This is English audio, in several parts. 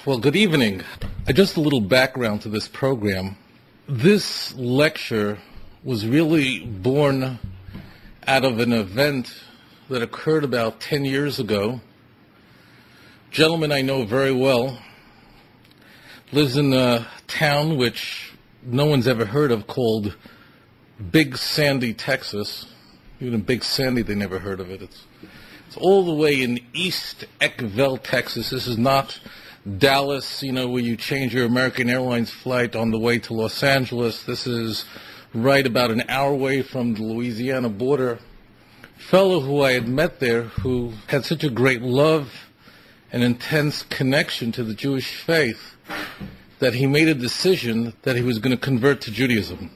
Well, good evening. Just a little background to this program. This lecture was really born out of an event that occurred about 10 years ago. A gentleman I know very well lives in a town which no one's ever heard of called Big Sandy, Texas. Even in Big Sandy, they never heard of it. It's all the way in East Eckville, Texas. This is not Dallas, where you change your American Airlines flight on the way to Los Angeles. This is right about an hour away from the Louisiana border. A fellow who I had met there who had such a great love and intense connection to the Jewish faith that he made a decision that he was going to convert to Judaism.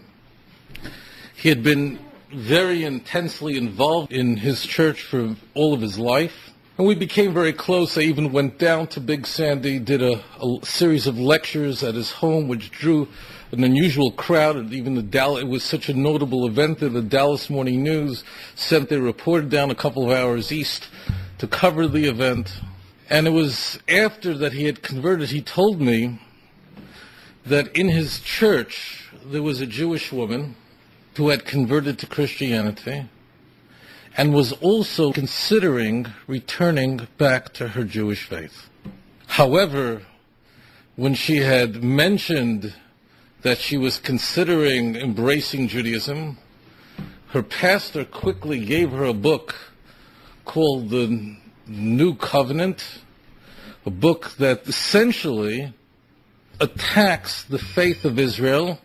He had been very intensely involved in his church for all of his life. And we became very close. I even went down to Big Sandy, did a series of lectures at his home, which drew an unusual crowd. And even it was such a notable event that the Dallas Morning News sent their reporter down a couple of hours east to cover the event. And it was after that he had converted, he told me that in his church there was a Jewish woman who had converted to Christianity and was also considering returning back to her Jewish faith. However, when she had mentioned that she was considering embracing Judaism, her pastor quickly gave her a book called the New Covenant, a book that essentially attacks the faith of Israel,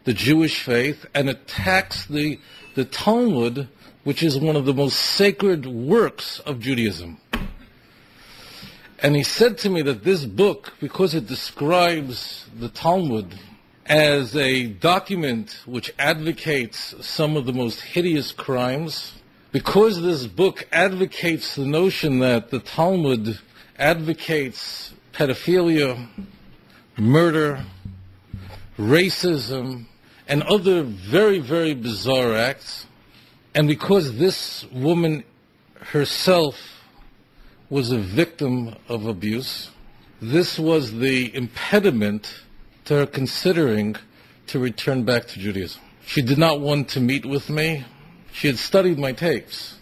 the Jewish faith, and attacks the Talmud, which is one of the most sacred works of Judaism. And he said to me that this book, because it describes the Talmud as a document which advocates some of the most hideous crimes, because this book advocates the notion that the Talmud advocates pedophilia, murder, racism, and other very, very bizarre acts, and because this woman herself was a victim of abuse, this was the impediment to her considering to return back to Judaism. She did not want to meet with me. She had studied my tapes,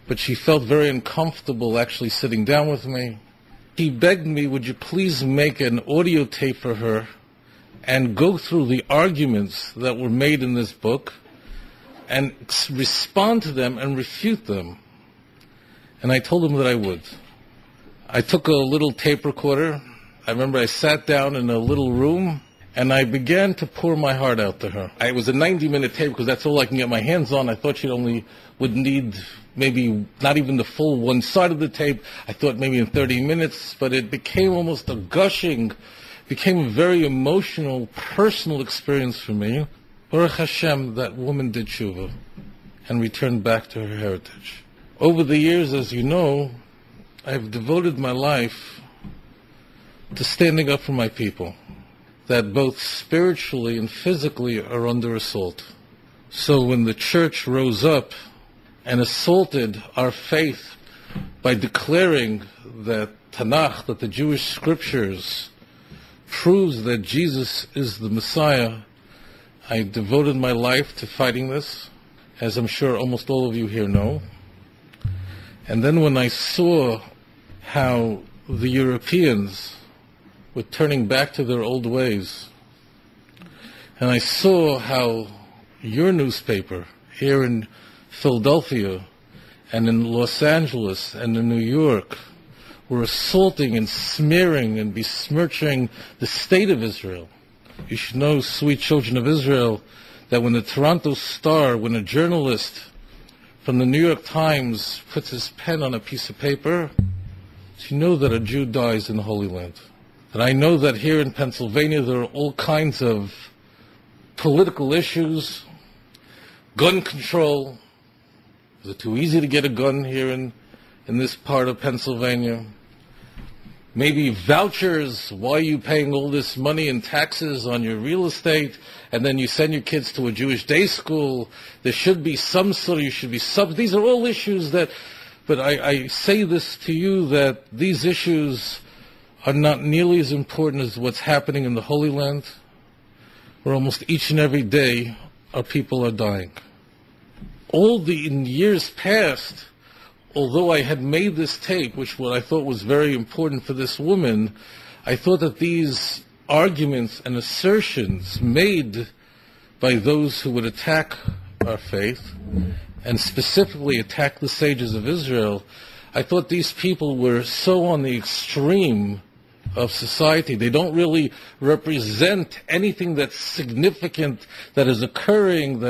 but she felt very uncomfortable actually sitting down with me. She begged me, would you please make an audio tape for her and go through the arguments that were made in this book and respond to them and refute them. And I told him that I would. I took a little tape recorder. I remember I sat down in a little room and I began to pour my heart out to her. It was a 90-minute tape because that's all I can get my hands on. I thought she only would need maybe not even the full one side of the tape. I thought maybe in 30 minutes, but it became almost a gushing, became a very emotional, personal experience for me. Baruch Hashem, that woman did tshuva and returned back to her heritage. Over the years, as you know, I've devoted my life to standing up for my people that both spiritually and physically are under assault. So when the church rose up and assaulted our faith by declaring that Tanakh, that the Jewish scriptures, proves that Jesus is the Messiah, I devoted my life to fighting this, as I'm sure almost all of you here know. And then when I saw how the Europeans were turning back to their old ways, and I saw how your newspaper here in Philadelphia and in Los Angeles and in New York were assaulting and smearing and besmirching the state of Israel. You should know, sweet children of Israel, that when the Toronto Star, when a journalist from the New York Times puts his pen on a piece of paper, you know that a Jew dies in the Holy Land. And I know that here in Pennsylvania there are all kinds of political issues, gun control. Is it too easy to get a gun here in this part of Pennsylvania? Maybe vouchers. Why are you paying all this money in taxes on your real estate and then you send your kids to a Jewish day school? There should be some sort of, you should be sub. These are all issues that, but I say this to you that these issues are not nearly as important as what's happening in the Holy Land, where almost each and every day our people are dying. In years past, although I had made this tape, which what I thought was very important for this woman, I thought that these arguments and assertions made by those who would attack our faith, and specifically attack the sages of Israel, I thought these people were so on the extreme of society. They don't really represent anything that's significant that is occurring.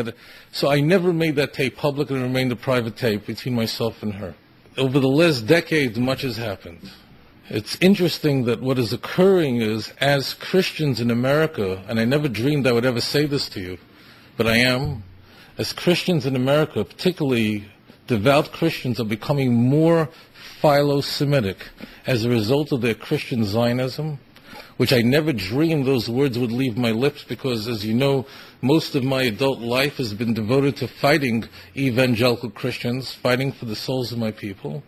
So I never made that tape public, and it remained a private tape between myself and her. Over the last decade, much has happened. It's interesting that what is occurring is, as Christians in America, and I never dreamed I would ever say this to you, but I am, as Christians in America, particularly devout Christians, are becoming more philo-Semitic as a result of their Christian Zionism, which I never dreamed those words would leave my lips, because, as you know, most of my adult life has been devoted to fighting evangelical Christians, fighting for the souls of my people.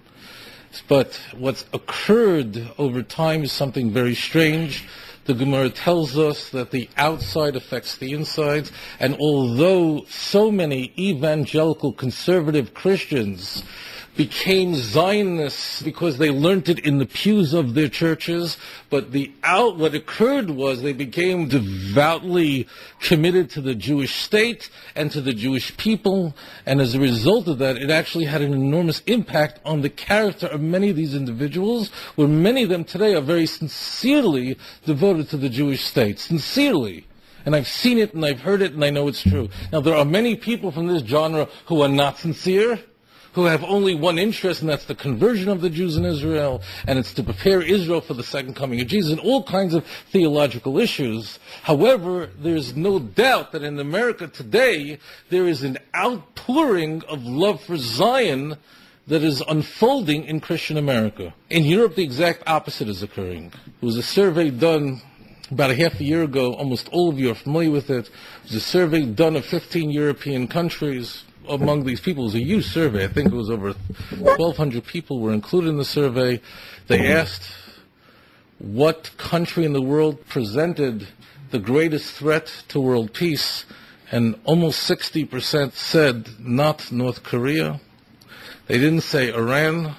But what's occurred over time is something very strange. The Gemara tells us that the outside affects the inside, and although so many evangelical conservative Christians became Zionists because they learned it in the pews of their churches, but what occurred was they became devoutly committed to the Jewish state and to the Jewish people, and as a result of that, it actually had an enormous impact on the character of many of these individuals, where many of them today are very sincerely devoted to the Jewish state, sincerely. And I've seen it, and I've heard it, and I know it's true. Now, there are many people from this genre who are not sincere, who have only one interest, and that's the conversion of the Jews in Israel, and it's to prepare Israel for the second coming of Jesus, and all kinds of theological issues. However, there's no doubt that in America today, there is an outpouring of love for Zion that is unfolding in Christian America. In Europe, the exact opposite is occurring. There was a survey done about a half a year ago. Almost all of you are familiar with it. It was a survey done of 15 European countries. Among these people, it was a huge survey. I think it was over 1,200 people were included in the survey. They asked what country in the world presented the greatest threat to world peace, and almost 60% said not North Korea. They didn't say Iran.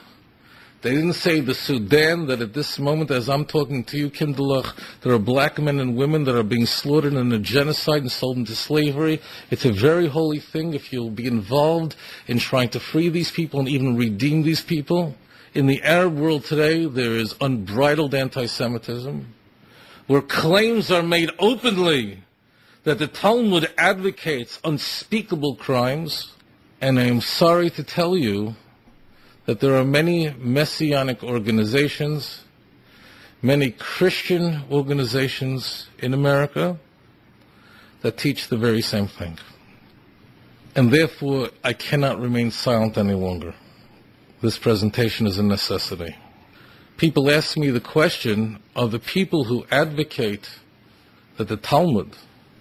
They didn't say the Sudan, that at this moment, as I'm talking to you, Kindlech, there are black men and women that are being slaughtered in a genocide and sold into slavery. It's a very holy thing if you'll be involved in trying to free these people and even redeem these people. In the Arab world today, there is unbridled anti-Semitism, where claims are made openly that the Talmud advocates unspeakable crimes. And I am sorry to tell you that there are many messianic organizations, many Christian organizations in America that teach the very same thing. And therefore, I cannot remain silent any longer. This presentation is a necessity. People ask me the question of the people who advocate that the Talmud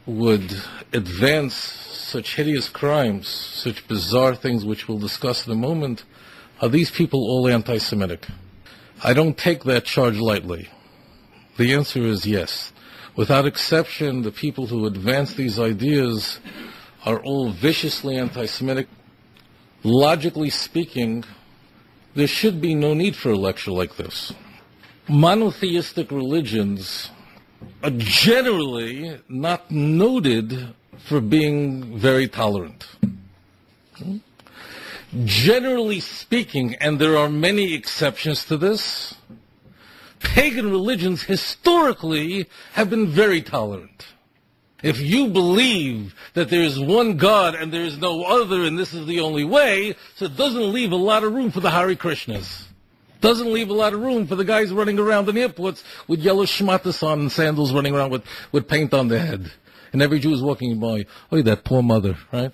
would advance such hideous crimes, such bizarre things which we'll discuss in a moment. Are these people all anti-Semitic? I don't take that charge lightly. The answer is yes. Without exception, the people who advance these ideas are all viciously anti-Semitic. Logically speaking, there should be no need for a lecture like this. Monotheistic religions are generally not noted for being very tolerant. Generally speaking, and there are many exceptions to this, pagan religions historically have been very tolerant. If you believe that there is one God and there is no other and this is the only way, so it doesn't leave a lot of room for the Hare Krishnas. Doesn't leave a lot of room for the guys running around in airports with yellow shmatas on and sandals, running around with paint on their head. And every Jew is walking by, oh, that poor mother, right?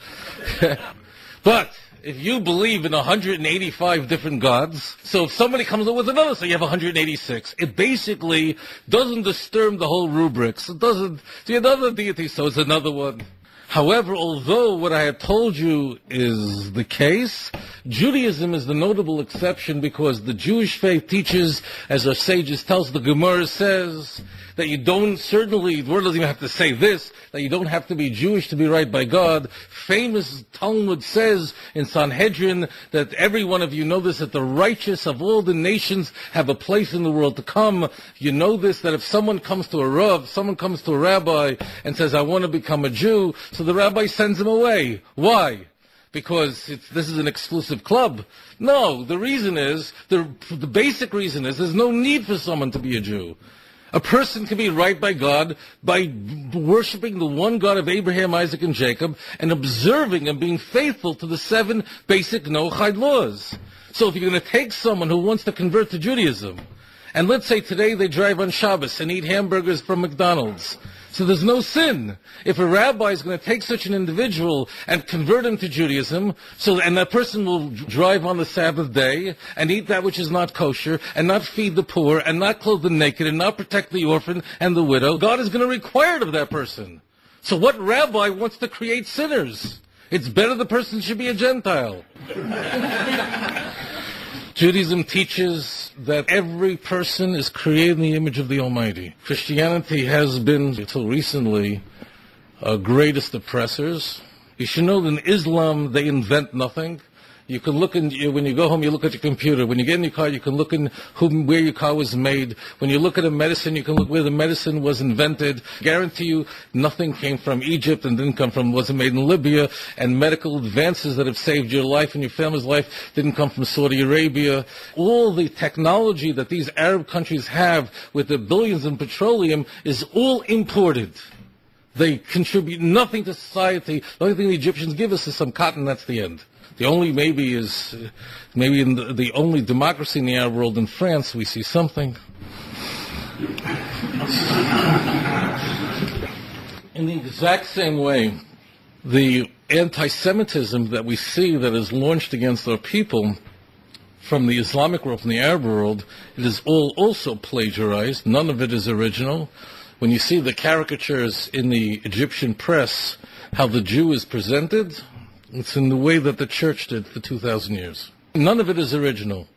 But if you believe in 185 different gods, so if somebody comes up with another, so you have 186, it basically doesn't disturb the whole rubrics. It doesn't see another deity, so it's another one. However, although what I had told you is the case, Judaism is the notable exception because the Jewish faith teaches, as our sages tell us, the Gemara says, that you don't, certainly, the word doesn't even have to say this, that you don't have to be Jewish to be right by God. Famous Talmud says in Sanhedrin that every one of you know this, that the righteous of all the nations have a place in the world to come. You know this, that if someone comes to a Rav, someone comes to a rabbi and says, I want to become a Jew, so the rabbi sends him away. Why? Because this is an exclusive club? No, the reason is, the basic reason is, there's no need for someone to be a Jew. A person can be right by God by worshiping the one God of Abraham, Isaac, and Jacob, and observing and being faithful to the 7 basic Noahide laws. So if you're going to take someone who wants to convert to Judaism, and let's say today they drive on Shabbos and eat hamburgers from McDonald's, so there's no sin. If a rabbi is going to take such an individual and convert him to Judaism, and that person will drive on the Sabbath day and eat that which is not kosher and not feed the poor and not clothe the naked and not protect the orphan and the widow, God is going to require it of that person. So what rabbi wants to create sinners? It's better the person should be a Gentile. Judaism teaches that every person is created in the image of the Almighty. Christianity has been, until recently, our greatest oppressors. You should know that in Islam, they invent nothing. You can look when you go home, you look at your computer. When you get in your car, you can look in where your car was made. When you look at a medicine, you can look where the medicine was invented. Guarantee you, nothing came from Egypt and wasn't made in Libya. And medical advances that have saved your life and your family's life didn't come from Saudi Arabia. All the technology that these Arab countries have with their billions in petroleum is all imported. They contribute nothing to society. The only thing the Egyptians give us is some cotton, that's the end. The only in the only democracy in the Arab world, in France, we see something. In the exact same way, the anti-Semitism that we see that is launched against our people from the Islamic world, from the Arab world, it is all also plagiarized. None of it is original. When you see the caricatures in the Egyptian press, how the Jew is presented, it's in the way that the church did for 2,000 years. None of it is original.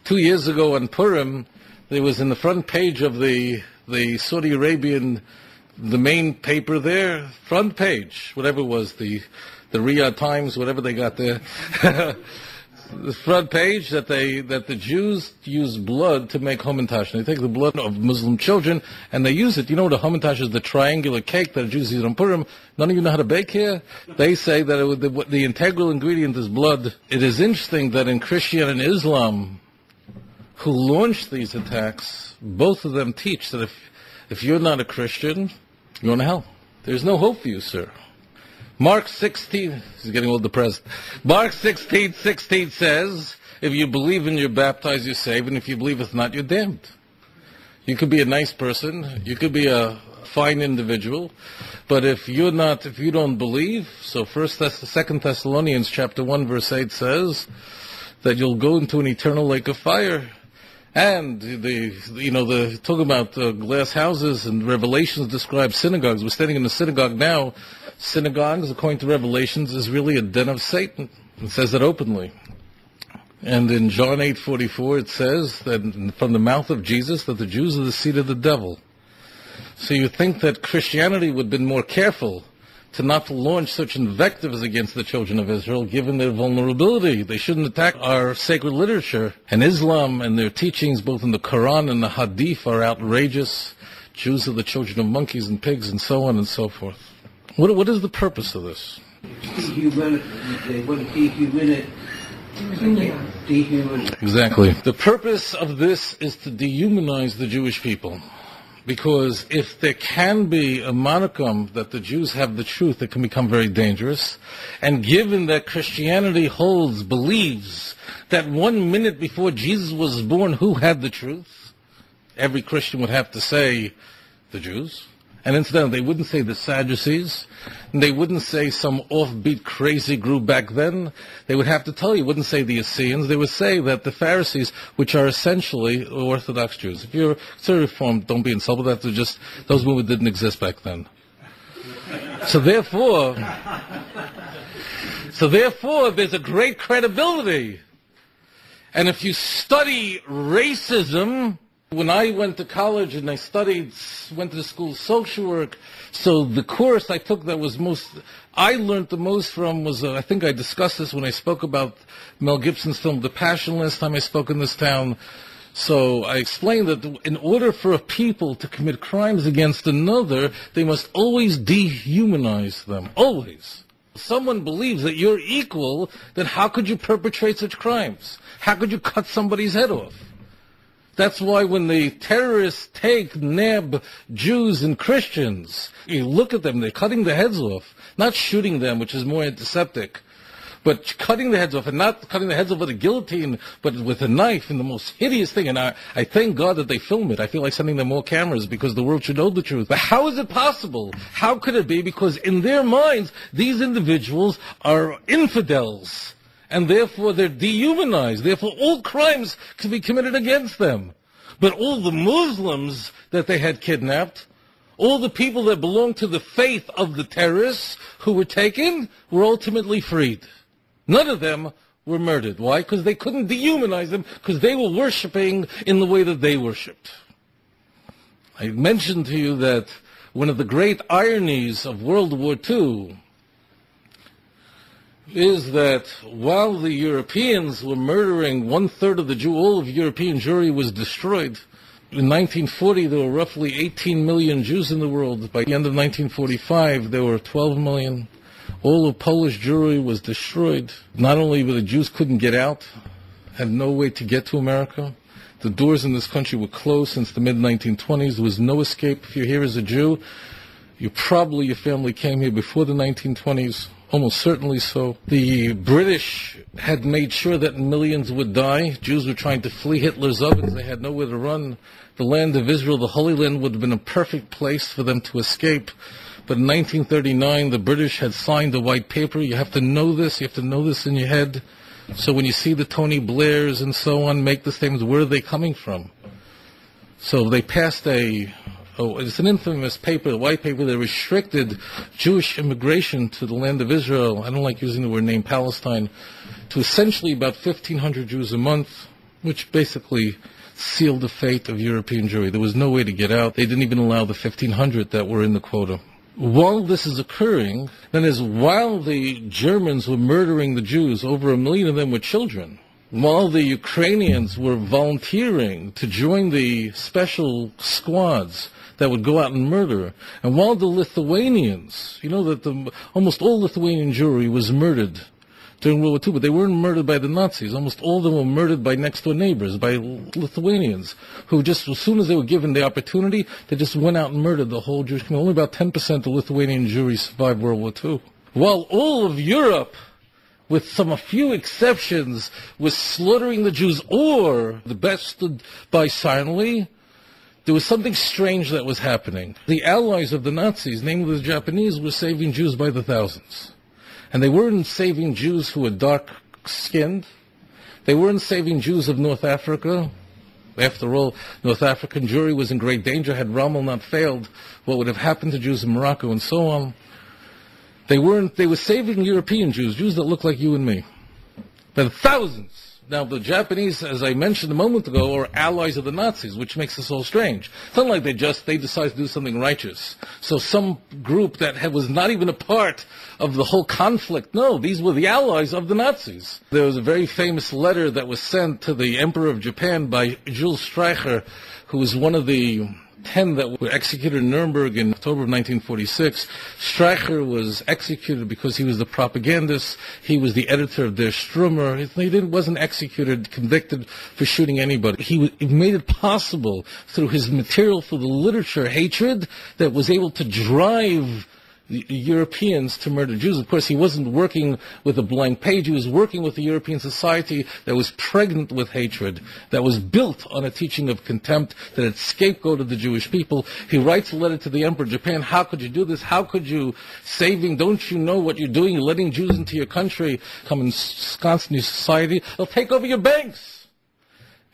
2 years ago on Purim, there was in the front page of the Saudi Arabian, the main paper there, front page, whatever it was, the Riyadh Times, whatever they got there, the front page that the Jews use blood to make hamantash. They take the blood of Muslim children and they use it. You know what a hamantash is? The triangular cake that Jews eat on Purim. None of you know how to bake here? They say that the integral ingredient is blood. It is interesting that in Christianity and Islam, who launched these attacks, both of them teach that if you're not a Christian, you're going to hell. There's no hope for you, sir. Mark 16, he's getting all depressed. Mark 16:16 says, if you believe and you're baptized, you're saved, and if you believe it's not, you're damned. You could be a nice person, you could be a fine individual, but if you don't believe, so 2 Thessalonians chapter 1 verse 8 says that you'll go into an eternal lake of fire. And talking about glass houses and Revelations describe synagogues. We're standing in a synagogue now. Synagogues, according to Revelations, is really a den of Satan. It says that openly. And in John 8:44, it says that from the mouth of Jesus that the Jews are the seed of the devil. So you think that Christianity would have been more careful to not launch such invectives against the children of Israel, given their vulnerability. They shouldn't attack our sacred literature. And Islam and their teachings, both in the Quran and the Hadith, are outrageous. Jews are the children of monkeys and pigs, and so on and so forth. What is the purpose of this? Exactly. The purpose of this is to dehumanize the Jewish people. Because if there can be a monicum that the Jews have the truth, it can become very dangerous. And given that Christianity believes that 1 minute before Jesus was born, who had the truth? Every Christian would have to say the Jews. And incidentally, they wouldn't say the Sadducees, and they wouldn't say some offbeat crazy group back then. They would have to tell you, wouldn't say the Essenes, they would say that the Pharisees, which are essentially Orthodox Jews. If you're Reformed, don't be insulted. Those movements didn't exist back then. So therefore, there's a great credibility. And if you study racism, when I went to college and went to the school of social work, so the course I took I learned the most from was, I think I discussed this when I spoke about Mel Gibson's film The Passion last time I spoke in this town. So I explained that in order for a people to commit crimes against another, they must always dehumanize them. Always. If someone believes that you're equal, then how could you perpetrate such crimes? How could you cut somebody's head off? That's why when the terrorists nab Jews and Christians, you look at them, they're cutting their heads off, not shooting them, which is more antiseptic, but cutting the heads off, and not cutting the heads off with a guillotine, but with a knife, and the most hideous thing. And I thank God that they film it. I feel like sending them more cameras because the world should know the truth. But how is it possible? How could it be? Because in their minds, these individuals are infidels, and therefore they're dehumanized. Therefore, all crimes can be committed against them. But all the Muslims that they had kidnapped, all the people that belonged to the faith of the terrorists who were taken, were ultimately freed. None of them were murdered. Why? Because they couldn't dehumanize them, because they were worshiping in the way that they worshipped. I mentioned to you that one of the great ironies of World War II is that while the Europeans were murdering one-third of the Jew, all of European Jewry was destroyed. In 1940, there were roughly 18 million Jews in the world. By the end of 1945, there were 12 million. All of Polish Jewry was destroyed. Not only were the Jews couldn't get out, had no way to get to America. The doors in this country were closed since the mid-1920s. There was no escape. If you're here as a Jew, your family came here before the 1920s. Almost certainly so. The British had made sure that millions would die. Jews were trying to flee Hitler's ovens. They had nowhere to run. The land of Israel, the Holy Land, would have been a perfect place for them to escape. But in 1939, the British had signed the white paper. You have to know this. You have to know this in your head. So when you see the Tony Blairs and so on make the statements, where are they coming from? So they passed it's an infamous paper, the white paper, that restricted Jewish immigration to the land of Israel. I don't like using the word name Palestine, to essentially about 1,500 Jews a month, which basically sealed the fate of European Jewry. There was no way to get out. They didn't even allow the 1,500 that were in the quota. While this is occurring, while the Germans were murdering the Jews, over 1 million of them were children, while the Ukrainians were volunteering to join the special squads that would go out and murder, and while the Lithuanians, you know that almost all Lithuanian Jewry was murdered during World War II, but they weren't murdered by the Nazis. Almost all of them were murdered by next-door neighbors, by Lithuanians, who just, as soon as they were given the opportunity, they just went out and murdered the whole Jewish community. Only about 10% of Lithuanian Jewry survived World War II. While all of Europe, with a few exceptions, was slaughtering the Jews, or the best stood by silently, there was something strange that was happening. The allies of the Nazis, namely the Japanese, were saving Jews by the thousands. And they weren't saving Jews who were dark-skinned. They weren't saving Jews of North Africa. After all, North African Jewry was in great danger. Had Rommel not failed, what would have happened to Jews in Morocco and so on? They were saving European Jews, Jews that look like you and me. By the thousands. Now, the Japanese, as I mentioned a moment ago, are allies of the Nazis, which makes this all strange. It's not like they decided to do something righteous. So some group that was not even a part of the whole conflict. No, these were the allies of the Nazis. There was a very famous letter that was sent to the Emperor of Japan by Jules Streicher, who was one of the 10 that were executed in Nuremberg in October of 1946. Streicher was executed because he was the propagandist. He was the editor of Der Stürmer. He wasn't executed, convicted for shooting anybody. He made it possible through his material for the literature, hatred, that was able to drive the Europeans to murder Jews. Of course, he wasn't working with a blank page. He was working with a European society that was pregnant with hatred, that was built on a teaching of contempt, that had scapegoated the Jewish people. He writes a letter to the Emperor of Japan. How could you do this? How could you don't you know what you're doing? You're letting Jews into your country, come and ensconce in your society. They'll take over your banks.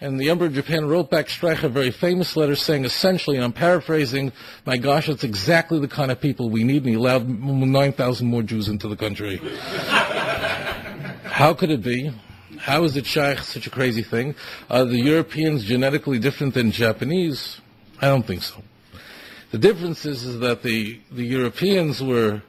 And the Emperor of Japan wrote back Streicher a very famous letter saying essentially, and I'm paraphrasing, my gosh, that's exactly the kind of people we need, and he allowed 9,000 more Jews into the country. How could it be? How is it shaykh such a crazy thing? Are the Europeans genetically different than Japanese? I don't think so. The difference is that the Europeans were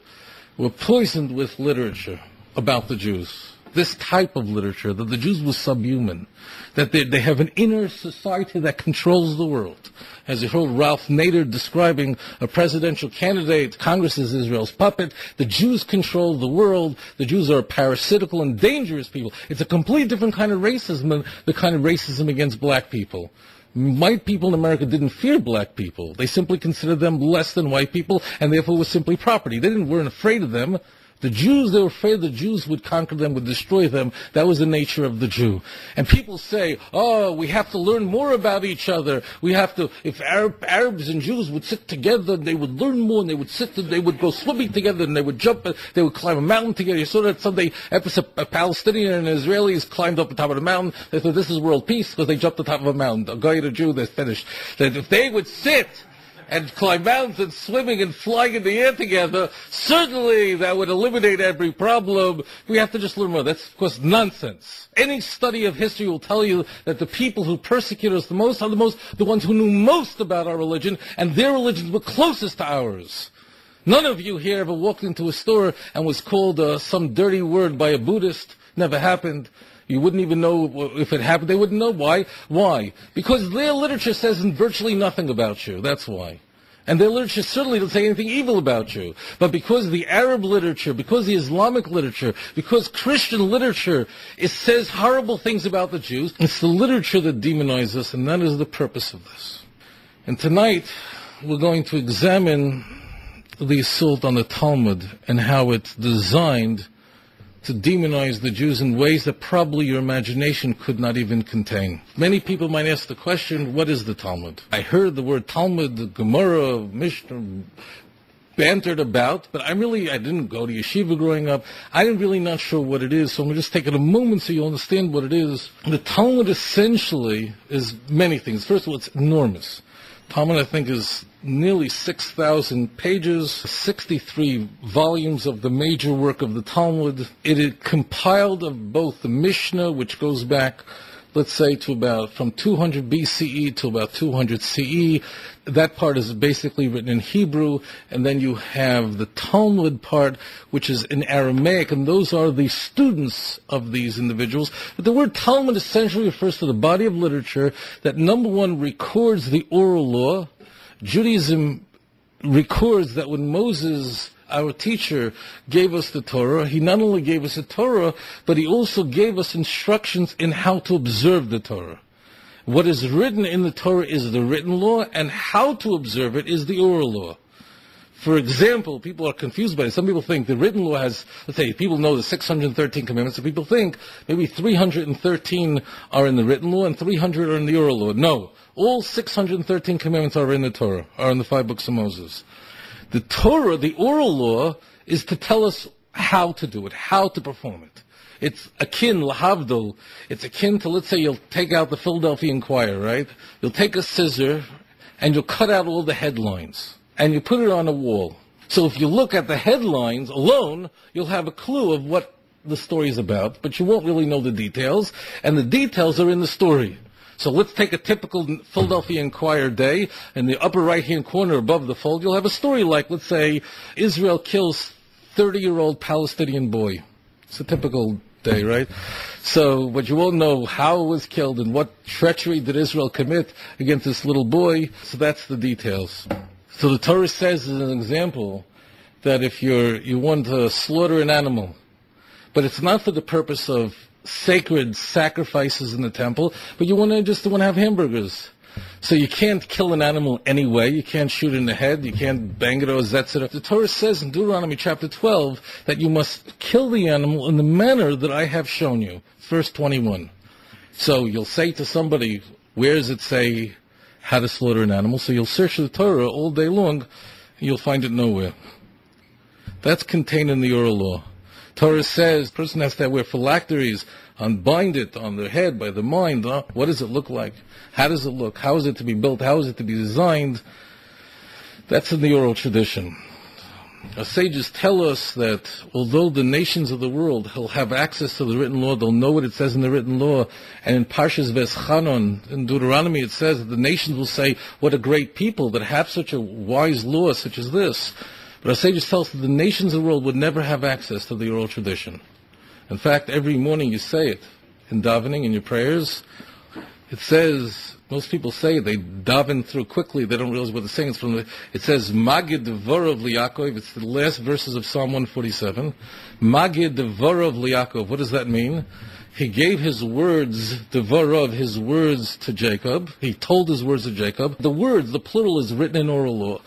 poisoned with literature about the Jews. This type of literature, that the Jews were subhuman, that they have an inner society that controls the world. As you heard Ralph Nader describing a presidential candidate, Congress is Israel's puppet, the Jews control the world, the Jews are parasitical and dangerous people. It's a completely different kind of racism than the kind of racism against black people. White people in America didn't fear black people. They simply considered them less than white people and therefore were simply property. They weren't afraid of them. The Jews, they were afraid the Jews would conquer them, would destroy them. That was the nature of the Jew. And people say, oh, we have to learn more about each other. We have to, if Arabs and Jews would sit together, they would learn more, and they would go swimming together, and they would they would climb a mountain together. You saw that Sunday episode, a Palestinian and Israelis climbed up the top of the mountain. They thought this is world peace because they jumped the top of a mountain. A guy and a Jew, they're finished. That if they would sit and climb mountains and swimming and flying in the air together, certainly that would eliminate every problem. We have to just learn more. That's, of course, nonsense. Any study of history will tell you that the people who persecute us the most are the ones who knew most about our religion, and their religions were closest to ours. None of you here ever walked into a store and was called some dirty word by a Buddhist. Never happened. You wouldn't even know if it happened. They wouldn't know why. Why? Because their literature says virtually nothing about you. That's why. And their literature certainly doesn't say anything evil about you. But because the Arab literature, because the Islamic literature, because Christian literature, it says horrible things about the Jews, it's the literature that demonizes us, and that is the purpose of this. And tonight, we're going to examine the assault on the Talmud and how it's designed to demonize the Jews in ways that probably your imagination could not even contain. Many people might ask the question, what is the Talmud? I heard the word Talmud, the Gemara, Mishnah, bantered about, but I didn't go to yeshiva growing up. I'm really not sure what it is, so I'm going to just take it a moment so you'll understand what it is. The Talmud essentially is many things. First of all, it's enormous. Talmud, I think, is nearly 6,000 pages, 63 volumes of the major work of the Talmud. It is compiled of both the Mishnah, which goes back, let's say, to from 200 BCE to about 200 CE. That part is basically written in Hebrew, and then you have the Talmud part, which is in Aramaic, and those are the students of these individuals. But the word Talmud essentially refers to the body of literature that, number one, records the oral law. Judaism records that when Moses, our teacher, gave us the Torah, he not only gave us the Torah, but he also gave us instructions in how to observe the Torah. What is written in the Torah is the written law, and how to observe it is the oral law. For example, people are confused by it. Some people think the written law has, let's say, people know the 613 commandments, so people think maybe 313 are in the written law and 300 are in the oral law. No, all 613 commandments are in the Torah, are in the 5 books of Moses. The Torah, the oral law, is to tell us how to do it, how to perform it. It's akin, lahavdol, it's akin to, let's say, you'll take out the Philadelphia Inquirer, right? You'll take a scissor and you'll cut out all the headlines and you put it on a wall. So if you look at the headlines alone, you'll have a clue of what the story is about, but you won't really know the details, and the details are in the story. So let's take a typical Philadelphia Inquirer day. In the upper right-hand corner above the fold, you'll have a story like, let's say, Israel kills 30-year-old Palestinian boy. It's a typical day, right? So, but you won't know how it was killed and what treachery did Israel commit against this little boy. So that's the details. So the Torah says, as an example, that if you want to slaughter an animal, but it's not for the purpose of sacred sacrifices in the temple, but you want to have hamburgers. So you can't kill an animal anyway. You can't shoot it in the head. You can't bang it or etc. The Torah says in Deuteronomy chapter 12 that you must kill the animal in the manner that I have shown you. Verse 21. So you'll say to somebody, where does it say how to slaughter an animal? So you'll search the Torah all day long, and you'll find it nowhere. That's contained in the oral law. Torah says a person has to wear phylacteries unbind it on their head by the mind. What does it look like? How does it look? How is it to be built? How is it to be designed? That's in the oral tradition. Our sages tell us that although the nations of the world will have access to the written law, they'll know what it says in the written law. And in Parshas Veschanon, in Deuteronomy, it says that the nations will say, what a great people that have such a wise law such as this. But our sages tell us that the nations of the world would never have access to the oral tradition. In fact, every morning you say it in davening, in your prayers. It says, most people say they daven through quickly, they don't realize what they're saying. It says, Magid Devorov Liakov, it's the last verses of Psalm 147. Magid Devorov Liakov, what does that mean? He gave his words, Devorov, his words to Jacob. He told his words to Jacob. The words, the plural, is written in oral law.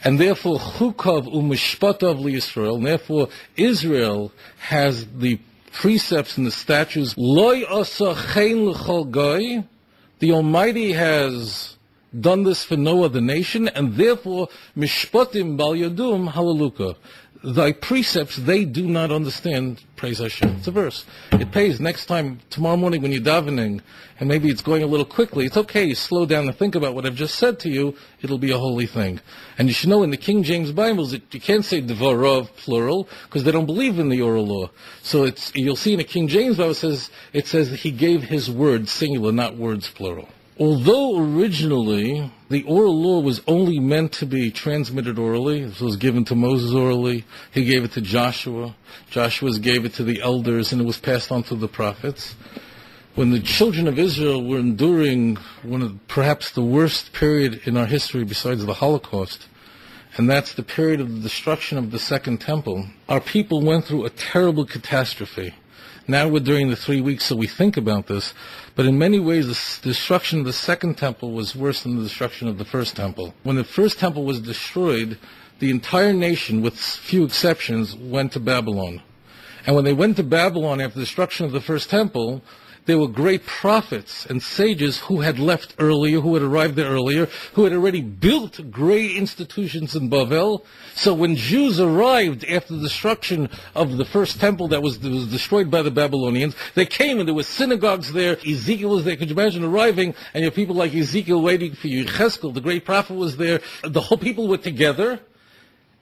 And therefore, Chukov u'mishpatav liYisrael, and therefore Israel has the precepts and the statutes, Loi asa chen l'chol goy. The Almighty has done this for no other nation, and therefore, mishpatim bal yadum halaluka. Thy precepts they do not understand, praise Hashem. It's a verse. It pays next time, tomorrow morning when you're davening, and maybe it's going a little quickly, it's okay, slow down and think about what I've just said to you, it'll be a holy thing. And you should know in the King James Bibles, you can't say Devorov, plural, because they don't believe in the oral law. So you'll see in the King James Bible, it says that he gave his words, singular, not words, plural. Although originally the oral law was only meant to be transmitted orally, it was given to Moses orally, he gave it to Joshua, Joshua gave it to the elders, and it was passed on to the prophets. When the children of Israel were enduring one of perhaps the worst period in our history besides the Holocaust, and that's the period of the destruction of the Second Temple, our people went through a terrible catastrophe. Now we're during the 3 weeks, so we think about this. But in many ways, the destruction of the Second Temple was worse than the destruction of the First Temple. When the First Temple was destroyed, the entire nation, with few exceptions, went to Babylon. And when they went to Babylon after the destruction of the First Temple, there were great prophets and sages who had left earlier, who had arrived there earlier, who had already built great institutions in Bavel. So when Jews arrived after the destruction of the first temple that was destroyed by the Babylonians, they came and there were synagogues there. Ezekiel was there. Could you imagine arriving and you have people like Ezekiel waiting for you? Cheskel, the great prophet, was there. The whole people were together.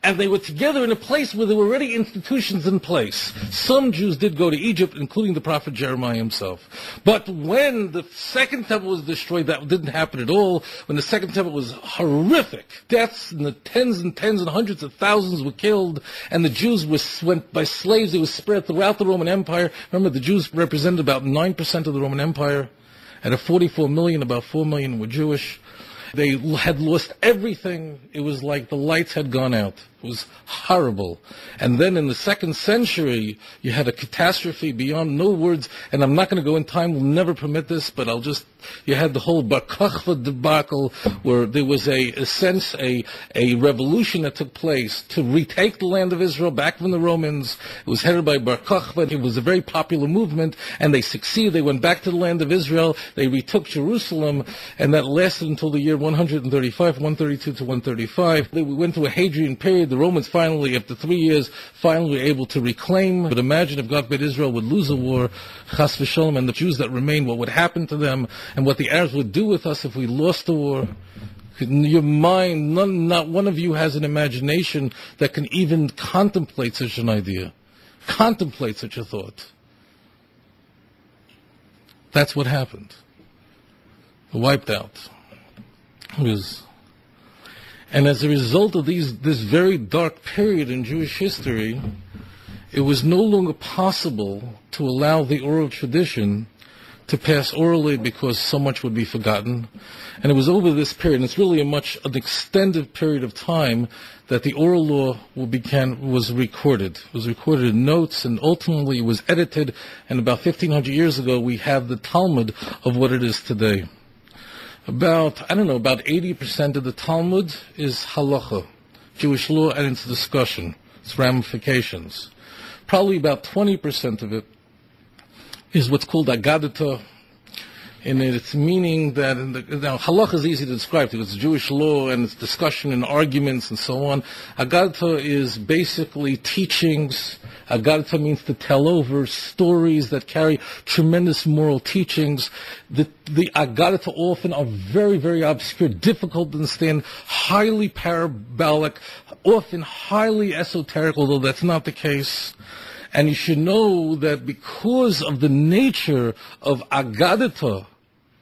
And they were together in a place where there were already institutions in place. Some Jews did go to Egypt, including the prophet Jeremiah himself. But when the Second Temple was destroyed, that didn't happen at all. When the Second Temple was horrific, deaths in the tens and hundreds of thousands were killed, and the Jews went by slaves. They were spread throughout the Roman Empire. Remember, the Jews represented about 9% of the Roman Empire. Out of 44 million, about 4 million were Jewish. They had lost everything. It was like the lights had gone out. It was horrible. And then in the second century, you had a catastrophe beyond no words. And I'm not going to go in time. We'll never permit this. But you had the whole Bar Kokhba debacle where there was a revolution that took place to retake the land of Israel back from the Romans. It was headed by Bar Kokhba. It was a very popular movement. And they succeeded. They went back to the land of Israel. They retook Jerusalem. And that lasted until the year 135, 132 to 135. We went through a Hadrian period. The Romans finally, after 3 years, finally were able to reclaim. But imagine if God forbid Israel would lose a war, chas v'sholom, and the Jews that remain, what would happen to them, and what the Arabs would do with us if we lost the war. In your mind, not one of you has an imagination that can even contemplate such an idea, contemplate such a thought. That's what happened. Wiped out. And as a result of this very dark period in Jewish history, it was no longer possible to allow the oral tradition to pass orally because so much would be forgotten. And it was over this period, and it's really an extended period of time, that the oral law was recorded. It was recorded in notes, and ultimately it was edited, and about 1,500 years ago we have the Talmud of what it is today. About 80% of the Talmud is halacha, Jewish law and its discussion, its ramifications. Probably about 20% of it is what's called Agadata. in its meaning that, now halakha is easy to describe because it's Jewish law and it's discussion and arguments and so on. Agadata is basically teachings. Agadata means to tell over stories that carry tremendous moral teachings. The Agadata often are very, very obscure, difficult to understand, highly parabolic, often highly esoteric, although that's not the case. And you should know that because of the nature of Agadata,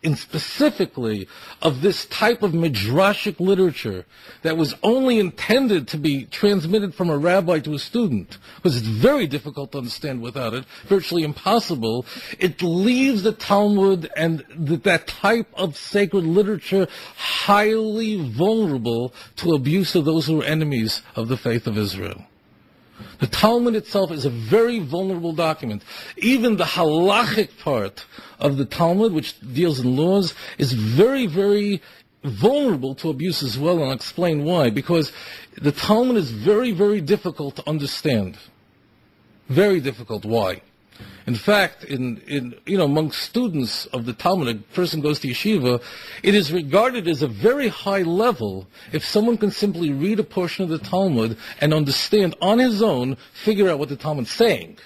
in specifically of this type of midrashic literature that was only intended to be transmitted from a rabbi to a student, because it's very difficult to understand without it, virtually impossible, it leaves the Talmud and that type of sacred literature highly vulnerable to abuse of those who are enemies of the faith of Israel. The Talmud itself is a very vulnerable document. Even the halachic part of the Talmud, which deals in laws, is very, very vulnerable to abuse as well, and I'll explain why. Because the Talmud is very, very difficult to understand. Very difficult. Why? In fact, among students of the Talmud, a person goes to yeshiva, it is regarded as a very high level if someone can simply read a portion of the Talmud and understand on his own, figure out what the Talmud's saying.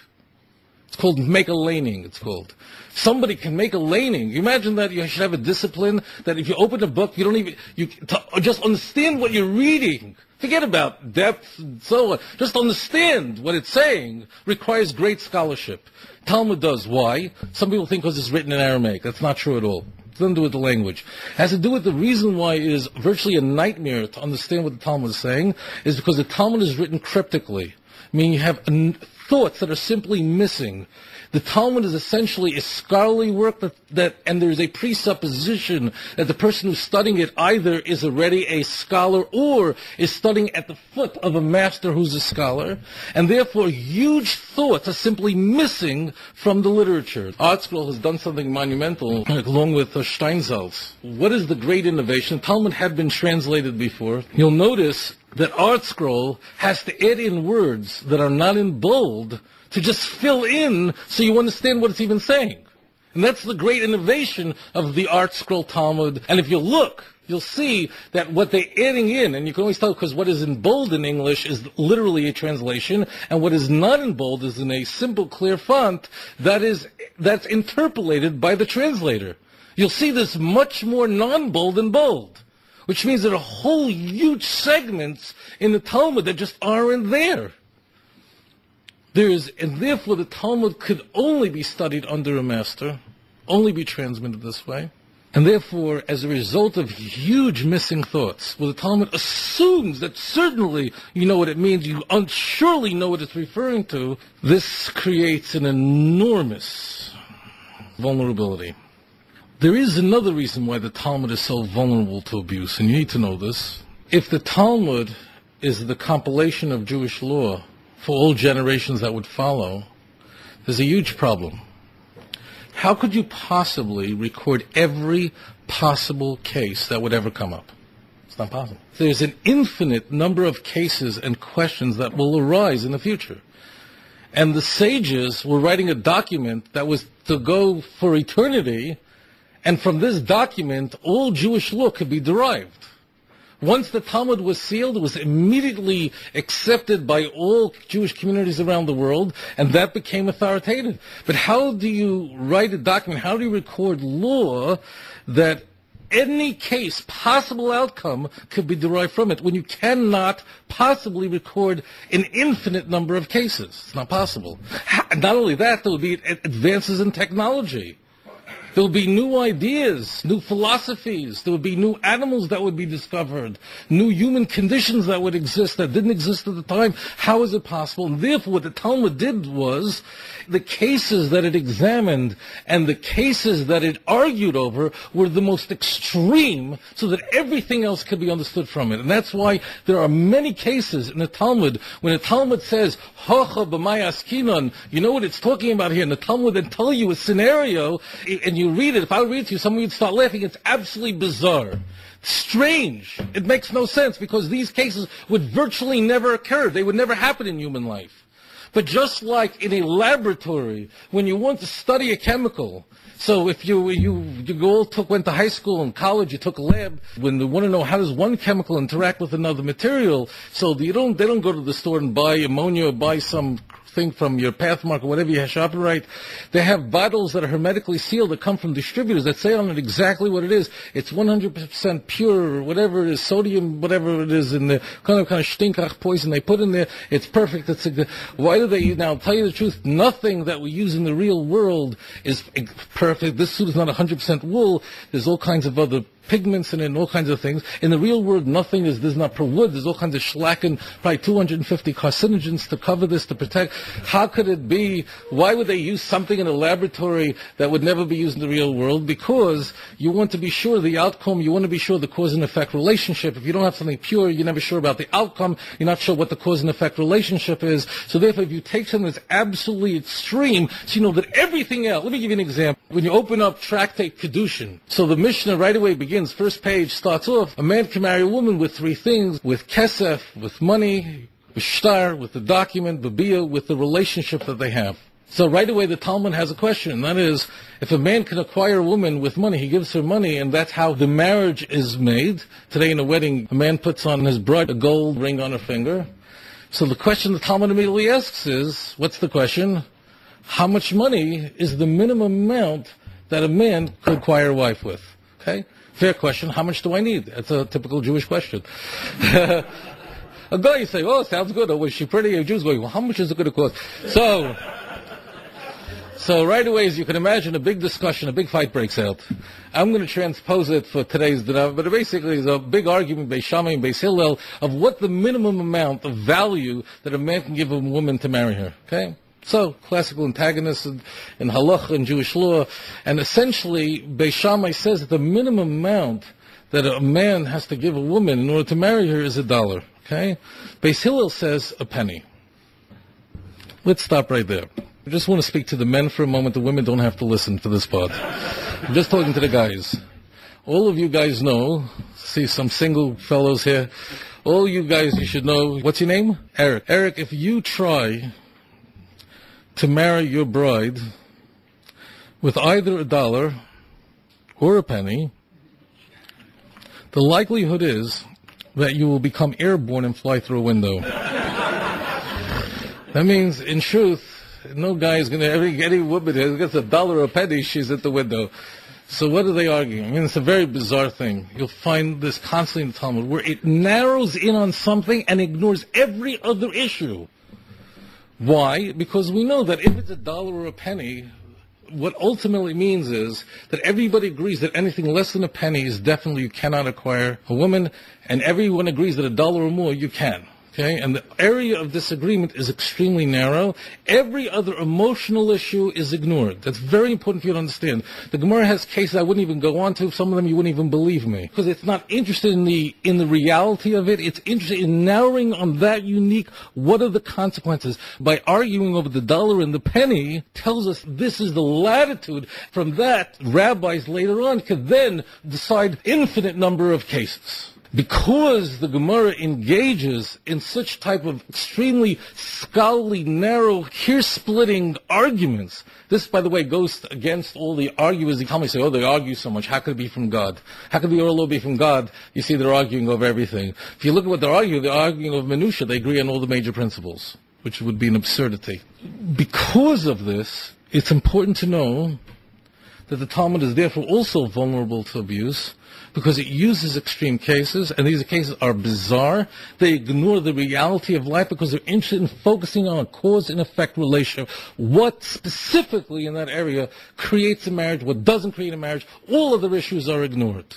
It's called make a laning, it's called. Somebody can make a laning. You imagine that you should have a discipline that if you open a book, just understand what you're reading. Forget about depth and so on. Just understand what it's saying requires great scholarship. Talmud does. Why? Some people think because it's written in Aramaic. That's not true at all. It doesn't do with the language. It has to do with the reason why it is virtually a nightmare to understand what the Talmud is saying is because the Talmud is written cryptically. Meaning you have thoughts that are simply missing. The Talmud is essentially a scholarly work and there is a presupposition that the person who's studying it either is already a scholar or is studying at the foot of a master who's a scholar, and therefore huge thoughts are simply missing from the literature. ArtScroll has done something monumental along with Steinsaltz. What is the great innovation? Talmud had been translated before. You'll notice that ArtScroll has to add in words that are not in bold to just fill in so you understand what it's even saying. And that's the great innovation of the ArtScroll Talmud. And if you look, you'll see that what they're adding in, and you can always tell because what is in bold in English is literally a translation, and what is not in bold is in a simple, clear font that's interpolated by the translator. You'll see this much more non-bold than bold, which means there are whole huge segments in the Talmud that just aren't there. And therefore the Talmud could only be studied under a master, only be transmitted this way. And therefore, as a result of huge missing thoughts, the Talmud assumes that certainly you know what it means, you surely know what it's referring to, this creates an enormous vulnerability. There is another reason why the Talmud is so vulnerable to abuse, and you need to know this. If the Talmud is the compilation of Jewish law for all generations that would follow, there's a huge problem. How could you possibly record every possible case that would ever come up? It's not possible. There's an infinite number of cases and questions that will arise in the future. And the sages were writing a document that was to go for eternity, and from this document, all Jewish law could be derived. Once the Talmud was sealed, it was immediately accepted by all Jewish communities around the world, and that became authoritative. But how do you write a document, how do you record law that any case, possible outcome, could be derived from it when you cannot possibly record an infinite number of cases? It's not possible. Not only that, there will be advances in technology. There will be new ideas, new philosophies. There will be new animals that would be discovered, new human conditions that would exist that didn't exist at the time. How is it possible? And therefore, what the Talmud did was the cases that it examined and the cases that it argued over were the most extreme so that everything else could be understood from it. And that's why there are many cases in the Talmud. When the Talmud says, Hocha b'may askinon, you know what it's talking about here. And the Talmud then tell you a scenario, and you read it. If I read it to you, some of you would start laughing. It's absolutely bizarre. Strange. It makes no sense because these cases would virtually never occur. They would never happen in human life. But just like in a laboratory, when you want to study a chemical, so if you all went to high school and college, you took a lab, when they want to know how does one chemical interact with another material, so they don't go to the store and buy ammonia or buy some thing from your Pathmark or whatever you have shopping right. They have bottles that are hermetically sealed that come from distributors that say on it exactly what it is. It's 100% pure, or whatever it is, sodium, whatever it is, in the kind of stinkach poison they put in there. It's perfect. Why do they now tell you the truth? Nothing that we use in the real world is perfect. This suit is not 100% wool. There's all kinds of other pigments in it and all kinds of things. In the real world, nothing is, there's not per wood. There's all kinds of schlacken, probably 250 carcinogens to cover this, to protect. How could it be? Why would they use something in a laboratory that would never be used in the real world? Because you want to be sure the outcome, you want to be sure the cause and effect relationship. If you don't have something pure, you're never sure about the outcome. You're not sure what the cause and effect relationship is. So therefore, if you take something that's absolutely extreme, so you know that everything else, let me give you an example. When you open up tractate Kedushin, so the Mishnah right away begins, first page starts off, a man can marry a woman with three things, with kesef, with money, with shtar, with the document, babiyah, with the relationship that they have. So right away the Talmud has a question, and that is, if a man can acquire a woman with money, he gives her money, and that's how the marriage is made. Today in a wedding, a man puts on his bride a gold ring on her finger. So the question the Talmud immediately asks is, what's the question? How much money is the minimum amount that a man could acquire a wife with? Okay? Fair question. How much do I need? That's a typical Jewish question. A guy, you say, oh, sounds good. Oh, was she pretty? A Jew's going, well, how much is it going to cost? So right away, as you can imagine, a big discussion, a big fight breaks out. I'm going to transpose it for today's dinner, but it basically is a big argument by Shammai and by Hillel of what the minimum amount of value that a man can give a woman to marry her. Okay? So, classical antagonists in halacha and Jewish law, and essentially, Beis Shammai says that the minimum amount that a man has to give a woman in order to marry her is $1. Okay? Beis Hillel says a penny. Let's stop right there. I just want to speak to the men for a moment. The women don't have to listen to this part. I'm just talking to the guys. All of you guys know, see some single fellows here, all you guys, you should know, what's your name? Eric. Eric, if you try to marry your bride with either $1 or a penny, the likelihood is that you will become airborne and fly through a window. That means, in truth, no guy is going to, any woman who gets $1 or a penny, she's at the window. So what are they arguing? I mean, it's a very bizarre thing. You'll find this constantly in the Talmud, where it narrows in on something and ignores every other issue. Why? Because we know that if it's $1 or a penny, what ultimately means is that everybody agrees that anything less than a penny is definitely you cannot acquire a woman, and everyone agrees that $1 or more you can. Okay? And the area of disagreement is extremely narrow. Every other emotional issue is ignored. That's very important for you to understand. The Gemara has cases I wouldn't even go on to. Some of them you wouldn't even believe me. Because it's not interested in the reality of it. It's interested in narrowing on that unique, what are the consequences. By arguing over the $1 and the penny, tells us this is the latitude. From that, rabbis later on could then decide infinite number of cases. Because the Gemara engages in such type of extremely scholarly, narrow, hair-splitting arguments. This, by the way, goes against all the arguers. They come and say, oh, they argue so much. How could it be from God? How could the oral law be from God? You see, they're arguing over everything. If you look at what they're arguing over minutiae. They agree on all the major principles, which would be an absurdity. Because of this, it's important to know that the Talmud is therefore also vulnerable to abuse, because it uses extreme cases, and these cases are bizarre. They ignore the reality of life because they're interested in focusing on a cause and effect relationship. What specifically in that area creates a marriage, what doesn't create a marriage, all other issues are ignored.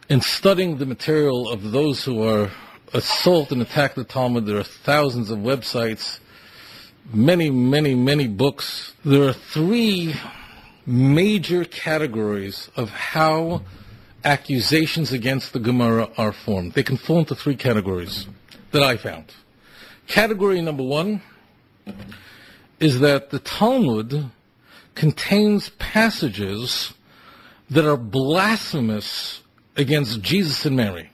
In studying the material of those who are assault and attack the Talmud, there are thousands of websites, many, many, many books. There are three major categories of how accusations against the Gemara are formed. They can fall into three categories that I found. Category number one is that the Talmud contains passages that are blasphemous against Jesus and Mary.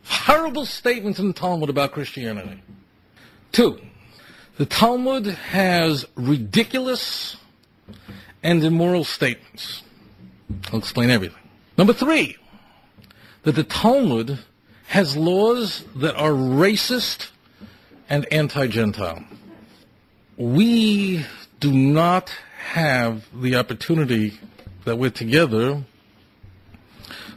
Horrible statements in the Talmud about Christianity. Two, The Talmud has ridiculous and immoral statements. I'll explain everything. Number 3, that the Talmud has laws that are racist and anti-Gentile. We do not have the opportunity that we're together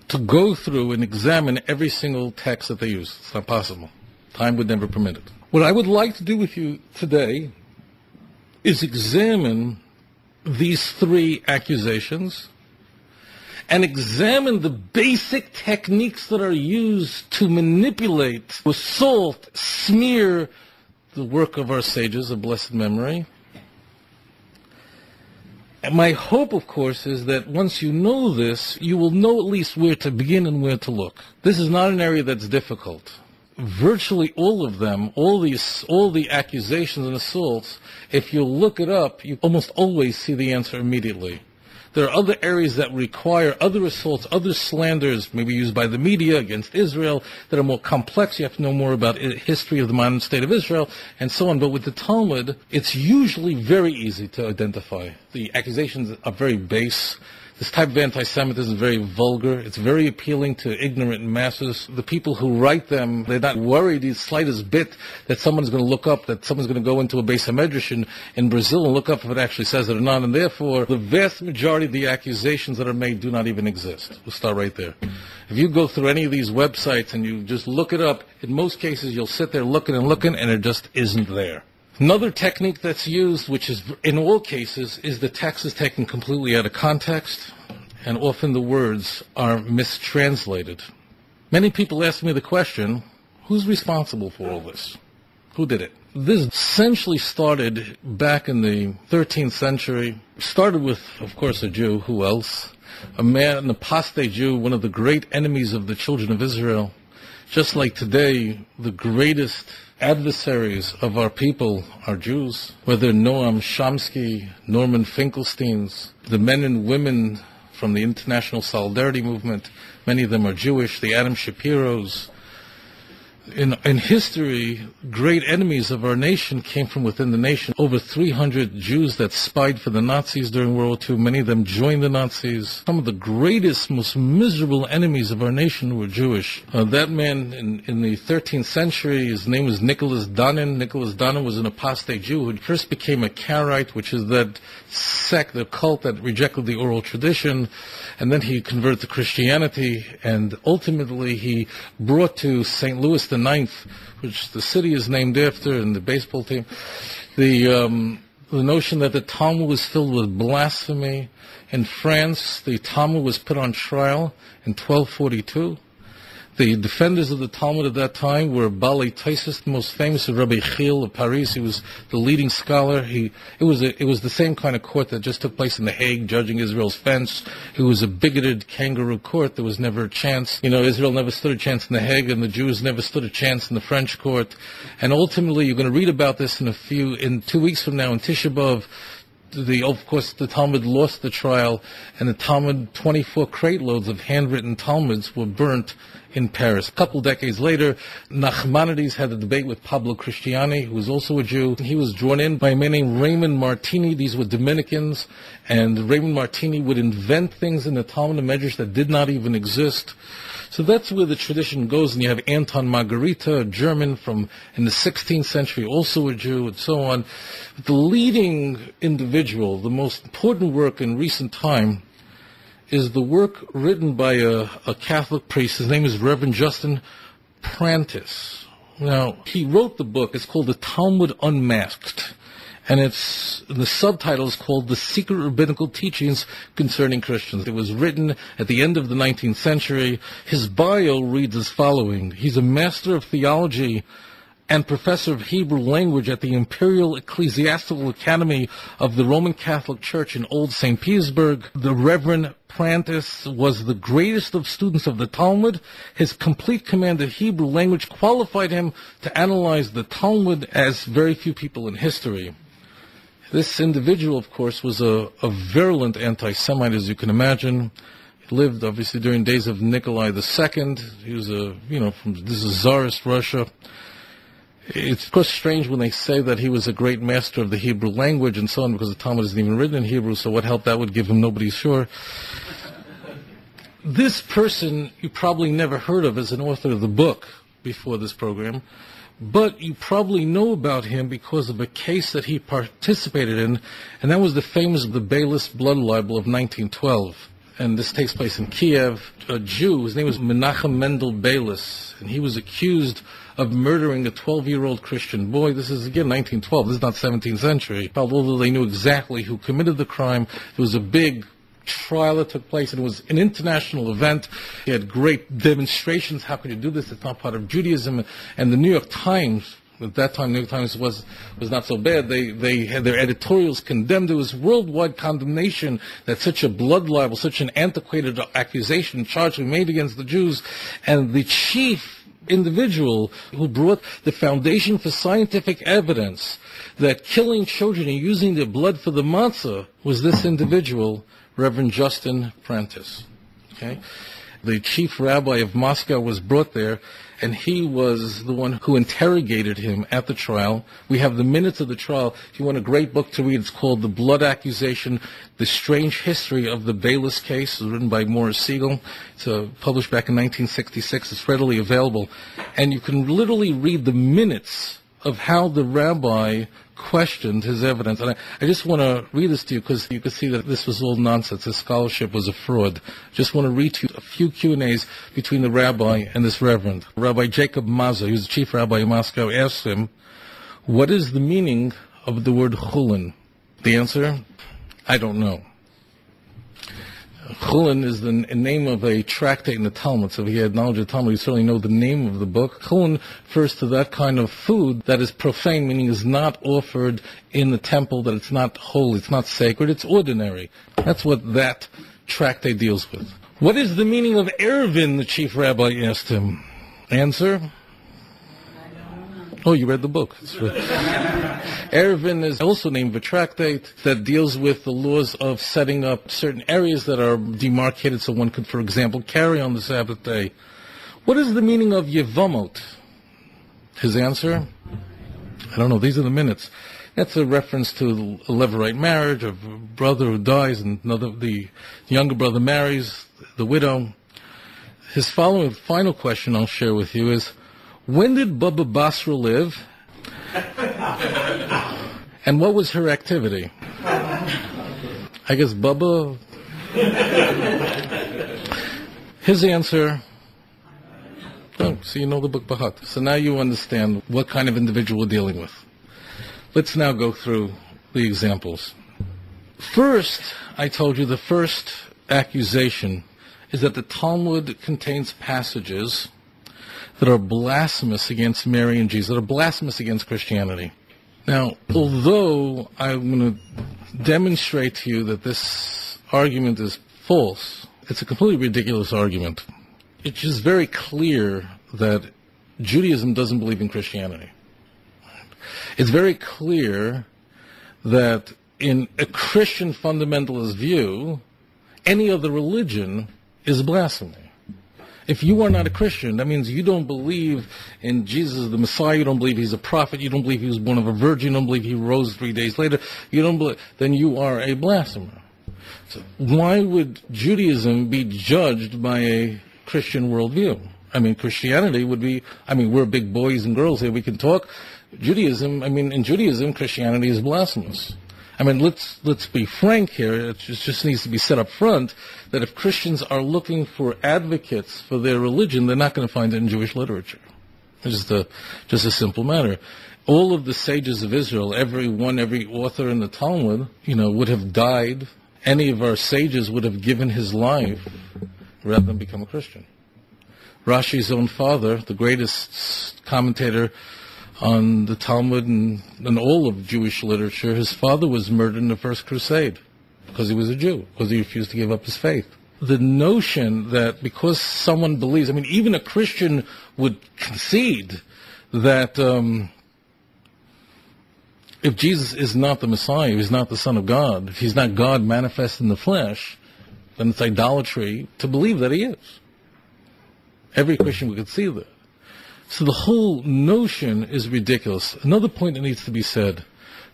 to go through and examine every single text that they use. It's not possible. Time would never permit it. What I would like to do with you today is examine these 3 accusations and examine the basic techniques that are used to manipulate, assault, smear the work of our sages of blessed memory. And my hope, of course, is that once you know this, you will know at least where to begin and where to look. This is not an area that's difficult. Virtually all of them, all the accusations and assaults, if you look it up, you almost always see the answer immediately. There are other areas that require other assaults, other slanders, maybe used by the media against Israel, that are more complex. You have to know more about history of the modern state of Israel, and so on. But with the Talmud, it's usually very easy to identify. The accusations are very base. This type of anti-Semitism is very vulgar. It's very appealing to ignorant masses. The people who write them, they're not worried the slightest bit that someone's going to look up, that someone's going to go into a Beis HaMedrash in Brazil and look up if it actually says it or not. And therefore, the vast majority of the accusations that are made do not even exist. We'll start right there. If you go through any of these websites and you just look it up, in most cases you'll sit there looking, and it just isn't there. Another technique that's used, which is in all cases, is the text is taken completely out of context, and often the words are mistranslated. Many people ask me the question, who's responsible for all this? Who did it? This essentially started back in the 13th century. Started with, of course, a Jew. Who else? A man, an apostate Jew, one of the great enemies of the children of Israel. Just like today, the greatest adversaries of our people are Jews, whether Noam Chomsky, Norman Finkelsteins, the men and women from the International Solidarity Movement, many of them are Jewish, the Adam Shapiros. In history, great enemies of our nation came from within the nation. Over 300 Jews that spied for the Nazis during World War II, many of them joined the Nazis. Some of the greatest, most miserable enemies of our nation were Jewish. That man in the 13th century, his name was Nicholas Donin. Nicholas Donin was an apostate Jew who first became a Karaite, which is that sect, the cult that rejected the oral tradition, and then he converted to Christianity, and ultimately he brought to St. Louis the Ninth, which the city is named after, and the baseball team, the notion that the Talmud was filled with blasphemy. In France, the Talmud was put on trial in 1242. The defenders of the Talmud at that time were Balei Taisus, the most famous of Rabbi Chil of Paris. He was the leading scholar. It was the same kind of court that just took place in The Hague, judging Israel's fence. It was a bigoted kangaroo court. There was never a chance. Israel never stood a chance in The Hague, and the Jews never stood a chance in the French court. And ultimately, you're going to read about this in 2 weeks from now in Tisha B'Av. Of course, the Talmud lost the trial, and the Talmud, 24 crate loads of handwritten Talmuds were burnt in Paris. A couple decades later, Nachmanides had a debate with Pablo Cristiani, who was also a Jew. He was drawn in by a man named Raymond Martini. These were Dominicans, and Raymond Martini would invent things in the Talmud and Medrash that did not even exist. So that's where the tradition goes, and you have Anton Margarita, a German in the 16th century, also a Jew, and so on. But the leading individual, the most important work in recent time, is the work written by a Catholic priest. His name is Reverend Justin Prentice. Now, he wrote the book. It's called The Talmud Unmasked. And the subtitle is called The Secret Rabbinical Teachings Concerning Christians. It was written at the end of the 19th century. His bio reads as following. He's a master of theology and professor of Hebrew language at the Imperial Ecclesiastical Academy of the Roman Catholic Church in Old St. Petersburg. The Reverend Prentice was the greatest of students of the Talmud. His complete command of Hebrew language qualified him to analyze the Talmud as very few people in history. This individual, of course, was a virulent anti-Semite, as you can imagine. He lived, obviously, during days of Nikolai II. He was this is Tsarist Russia. It's, of course, strange when they say that he was a great master of the Hebrew language and so on, because the Talmud isn't even written in Hebrew, so what help that would give him, nobody's sure. This person you probably never heard of as an author of the book before this program, but you probably know about him because of a case that he participated in, and that was the famous the Bayless blood libel of 1912. And this takes place in Kiev. A Jew, his name was Menachem Mendel Bayless, and he was accused of murdering a 12-year-old Christian boy. This is, again, 1912. This is not 17th century. Although they knew exactly who committed the crime, there was a big trial that took place, and it was an international event. He had great demonstrations. How could you do this? It's not part of Judaism. And the New York Times, at that time, New York Times was not so bad. They had their editorials condemned. It was worldwide condemnation that such a blood libel, such an antiquated accusation charge was made against the Jews. And the chief individual who brought the foundation for scientific evidence that killing children and using their blood for the matzah was this individual, Reverend Justin Prentice. Okay? The chief rabbi of Moscow was brought there, and he was the one who interrogated him at the trial. We have the minutes of the trial. If you want a great book to read, it's called The Blood Accusation, The Strange History of the Bayless Case. It was written by Morris Siegel. It's published back in 1966. It's readily available. And you can literally read the minutes of how the rabbi questioned his evidence. And I just want to read this to you because you can see that this was all nonsense. His scholarship was a fraud. Just want to read to you a few Q&As between the rabbi and this reverend. Rabbi Jacob Mazza, who's the chief rabbi of Moscow, asked him, what is the meaning of the word chulin? The answer, I don't know. Chulin is the name of a tractate in the Talmud, so if he had knowledge of the Talmud, he certainly know the name of the book. Chulin refers to that kind of food that is profane, meaning is not offered in the temple, that it's not holy, it's not sacred, it's ordinary. That's what that tractate deals with. What is the meaning of Erevin, the chief rabbi asked him. Answer? Oh, you read the book. Erevin is also named a tractate that deals with the laws of setting up certain areas that are demarcated so one could, for example, carry on the Sabbath day. What is the meaning of Yevamot? His answer? I don't know. These are the minutes. That's a reference to a Levirate marriage of a brother who dies and the younger brother marries the widow. His final question I'll share with you is, when did Baba Basra live? And what was her activity? I guess Baba... His answer... Oh, so you know the book Bahat. So now you understand what kind of individual we're dealing with. Let's now go through the examples. First, I told you the first accusation is that the Talmud contains passages that are blasphemous against Mary and Jesus, that are blasphemous against Christianity. Now, although I'm going to demonstrate to you that this argument is false, it's a completely ridiculous argument. It's just very clear that Judaism doesn't believe in Christianity. It's very clear that in a Christian fundamentalist view, any other religion is blasphemy. If you are not a Christian, that means you don't believe in Jesus the Messiah, you don't believe he's a prophet, you don't believe he was born of a virgin, you don't believe he rose 3 days later, you don't believe, then you are a blasphemer. So why would Judaism be judged by a Christian worldview? I mean, Christianity would be, we're big boys and girls here, we can talk. In Judaism, Christianity is blasphemous. Let's be frank here. It just needs to be set up front that if Christians are looking for advocates for their religion, they're not going to find it in Jewish literature. It's just a simple matter. All of the sages of Israel, every author in the Talmud, would have died. Any of our sages would have given his life rather than become a Christian. Rashi's own father, the greatest commentator on the Talmud and all of Jewish literature, his father was murdered in the First Crusade because he was a Jew, because he refused to give up his faith. The notion that because someone believes, even a Christian would concede that if Jesus is not the Messiah, he's not the Son of God, if he's not God manifest in the flesh, then it's idolatry to believe that he is. Every Christian would concede that. So the whole notion is ridiculous. Another point that needs to be said,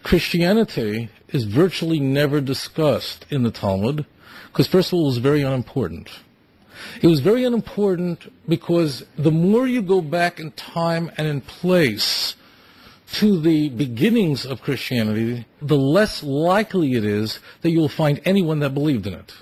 Christianity is virtually never discussed in the Talmud because, first of all, it was very unimportant. It was very unimportant because the more you go back in time and in place to the beginnings of Christianity, the less likely it is that you'll find anyone that believed in it.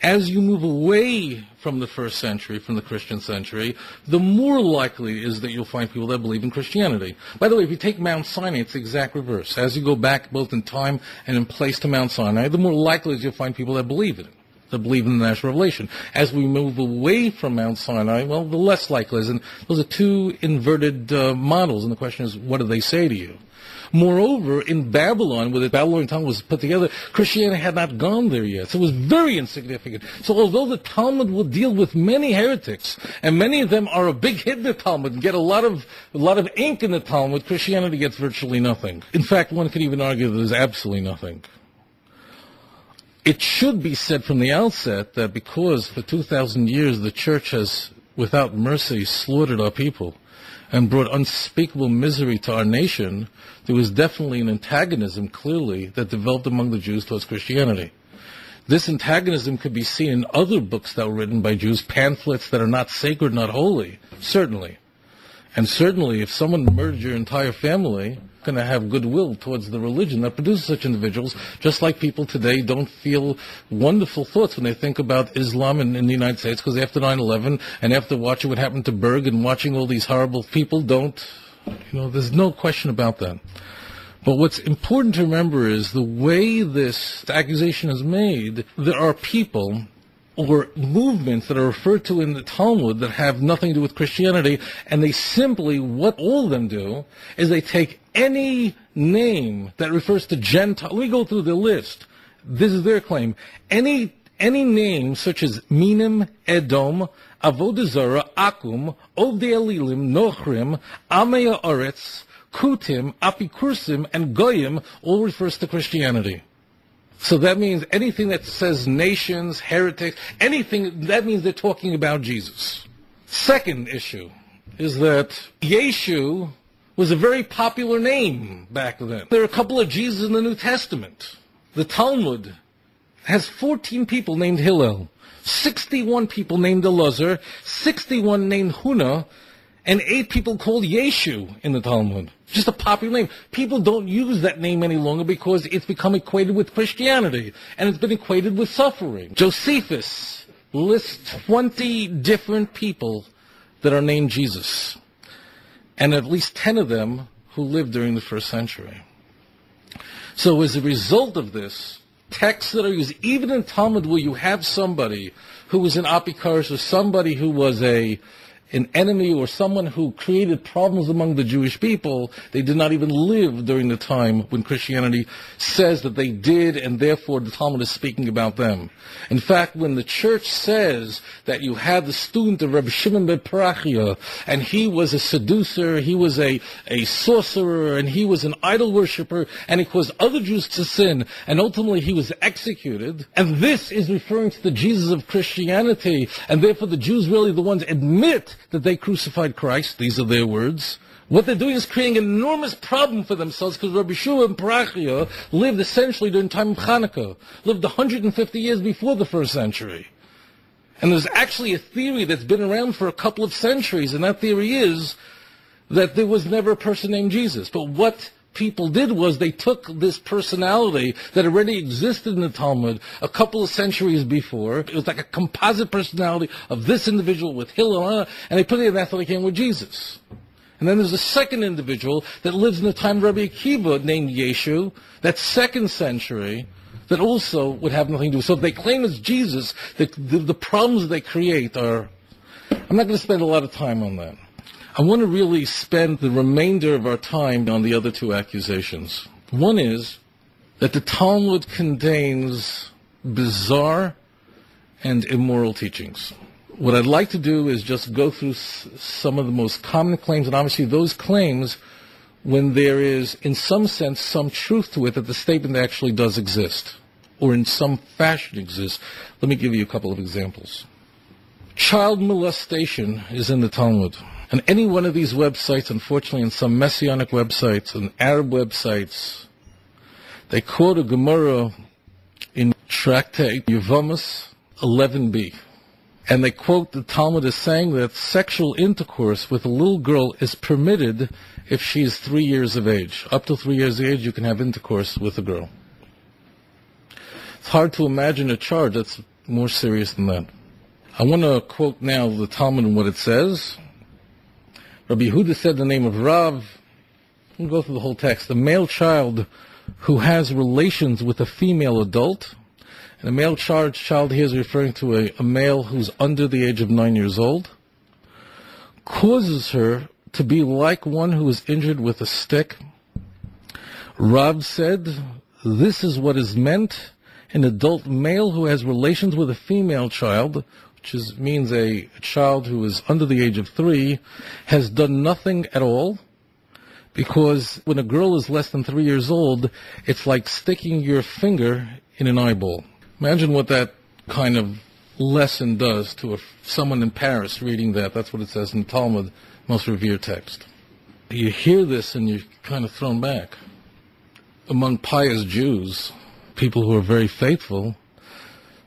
As you move away from the first century, from the Christian century, the more likely it is that you'll find people that believe in Christianity. By the way, if you take Mount Sinai, it's the exact reverse. As you go back both in time and in place to Mount Sinai, the more likely is you'll find people that believe in it, that believe in the national revelation. As we move away from Mount Sinai, well, the less likely is. And those are two inverted models, and the question is, what do they say to you? Moreover, in Babylon, where the Babylonian Talmud was put together, Christianity had not gone there yet, so it was very insignificant. So although the Talmud will deal with many heretics, and many of them are a big hit in the Talmud and get a lot of ink in the Talmud, Christianity gets virtually nothing. In fact, one could even argue that there's absolutely nothing. It should be said from the outset that because for 2,000 years the church has, without mercy, slaughtered our people and brought unspeakable misery to our nation, there was definitely an antagonism, clearly, that developed among the Jews towards Christianity. This antagonism could be seen in other books that were written by Jews, pamphlets that are not sacred, not holy, certainly. And certainly, if someone murdered your entire family, going to have goodwill towards the religion that produces such individuals, just like people today don't feel wonderful thoughts when they think about Islam in the United States, because after 9/11 and after watching what happened to Berg and watching all these horrible people, there's no question about that. But what's important to remember is the way this accusation is made, there are people or movements that are referred to in the Talmud that have nothing to do with Christianity, and they simply, what all of them do, is they take any name that refers to Gentile. Let me go through the list. This is their claim. Any name such as Minim, Edom, Avodah Zarah, Akum, Ovdei Elilim, Nochrim, Amei Haaretz, Kutim, Apikursim, and Goyim all refers to Christianity. So that means anything that says nations, heretics, anything, that means they're talking about Jesus. Second issue is that Yeshu was a very popular name back then. There are a couple of Jesus in the New Testament. The Talmud has 14 people named Hillel, 61 people named Elazar, 61 named Huna, and 8 people called Yeshu in the Talmud. Just a popular name. People don't use that name any longer because it's become equated with Christianity, and it's been equated with suffering. Josephus lists 20 different people that are named Jesus, and at least 10 of them who lived during the first century. So as a result of this, texts that are used, even in Talmud where you have somebody who was an apikaris or somebody who was an enemy or someone who created problems among the Jewish people, they did not even live during the time when Christianity says that they did, and therefore the Talmud is speaking about them. In fact, when the church says that you had the student of Rabbi Shimon ben Parachia, and he was a seducer, he was a sorcerer, and he was an idol worshiper, and he caused other Jews to sin, and ultimately he was executed, and this is referring to the Jesus of Christianity, and therefore the Jews really the ones admit that they crucified Christ. These are their words. What they're doing is creating an enormous problem for themselves because Rabbi Shimon ben Parachia lived essentially during the time of Hanukkah, lived 150 years before the first century. And there's actually a theory that's been around for a couple of centuries, and that theory is that there was never a person named Jesus. But what people did was they took this personality that already existed in the Talmud a couple of centuries before. It was like a composite personality of this individual with Hillel, and they put it in, that's how they came with Jesus. And then there's a second individual that lives in the time of Rabbi Akiva named Yeshu, that's second century, that also would have nothing to do. So if they claim it's Jesus, the problems they create are, I'm not going to spend a lot of time on that. I want to really spend the remainder of our time on the other two accusations. One is that the Talmud contains bizarre and immoral teachings. What I'd like to do is just go through some of the most common claims, and obviously those claims when there is, in some sense, some truth to it that the statement actually does exist, or in some fashion exists. Let me give you a couple of examples. Child molestation is in the Talmud. On any one of these websites, unfortunately, in some Messianic websites and Arab websites, they quote a Gemara in Tractate Yevamos 11b. And they quote the Talmud as saying that sexual intercourse with a little girl is permitted if she is 3 years of age. Up to 3 years of age, you can have intercourse with a girl. It's hard to imagine a charge that's more serious than that. I want to quote now the Talmud and what it says. Rabbi Yehuda said the name of Rav. We'll go through the whole text. A male child who has relations with a female adult, and a male child here is referring to a male who's under the age of 9 years old, causes her to be like one who is injured with a stick. Rav said, this is what is meant. An adult male who has relations with a female child, which means a child who is under the age of 3, has done nothing at all, because when a girl is less than 3 years old, it's like sticking your finger in an eyeball. Imagine what that kind of lesson does to someone in Paris reading that. That's what it says in Talmud, most revered text. You hear this and you're kind of thrown back. Among pious Jews, people who are very faithful,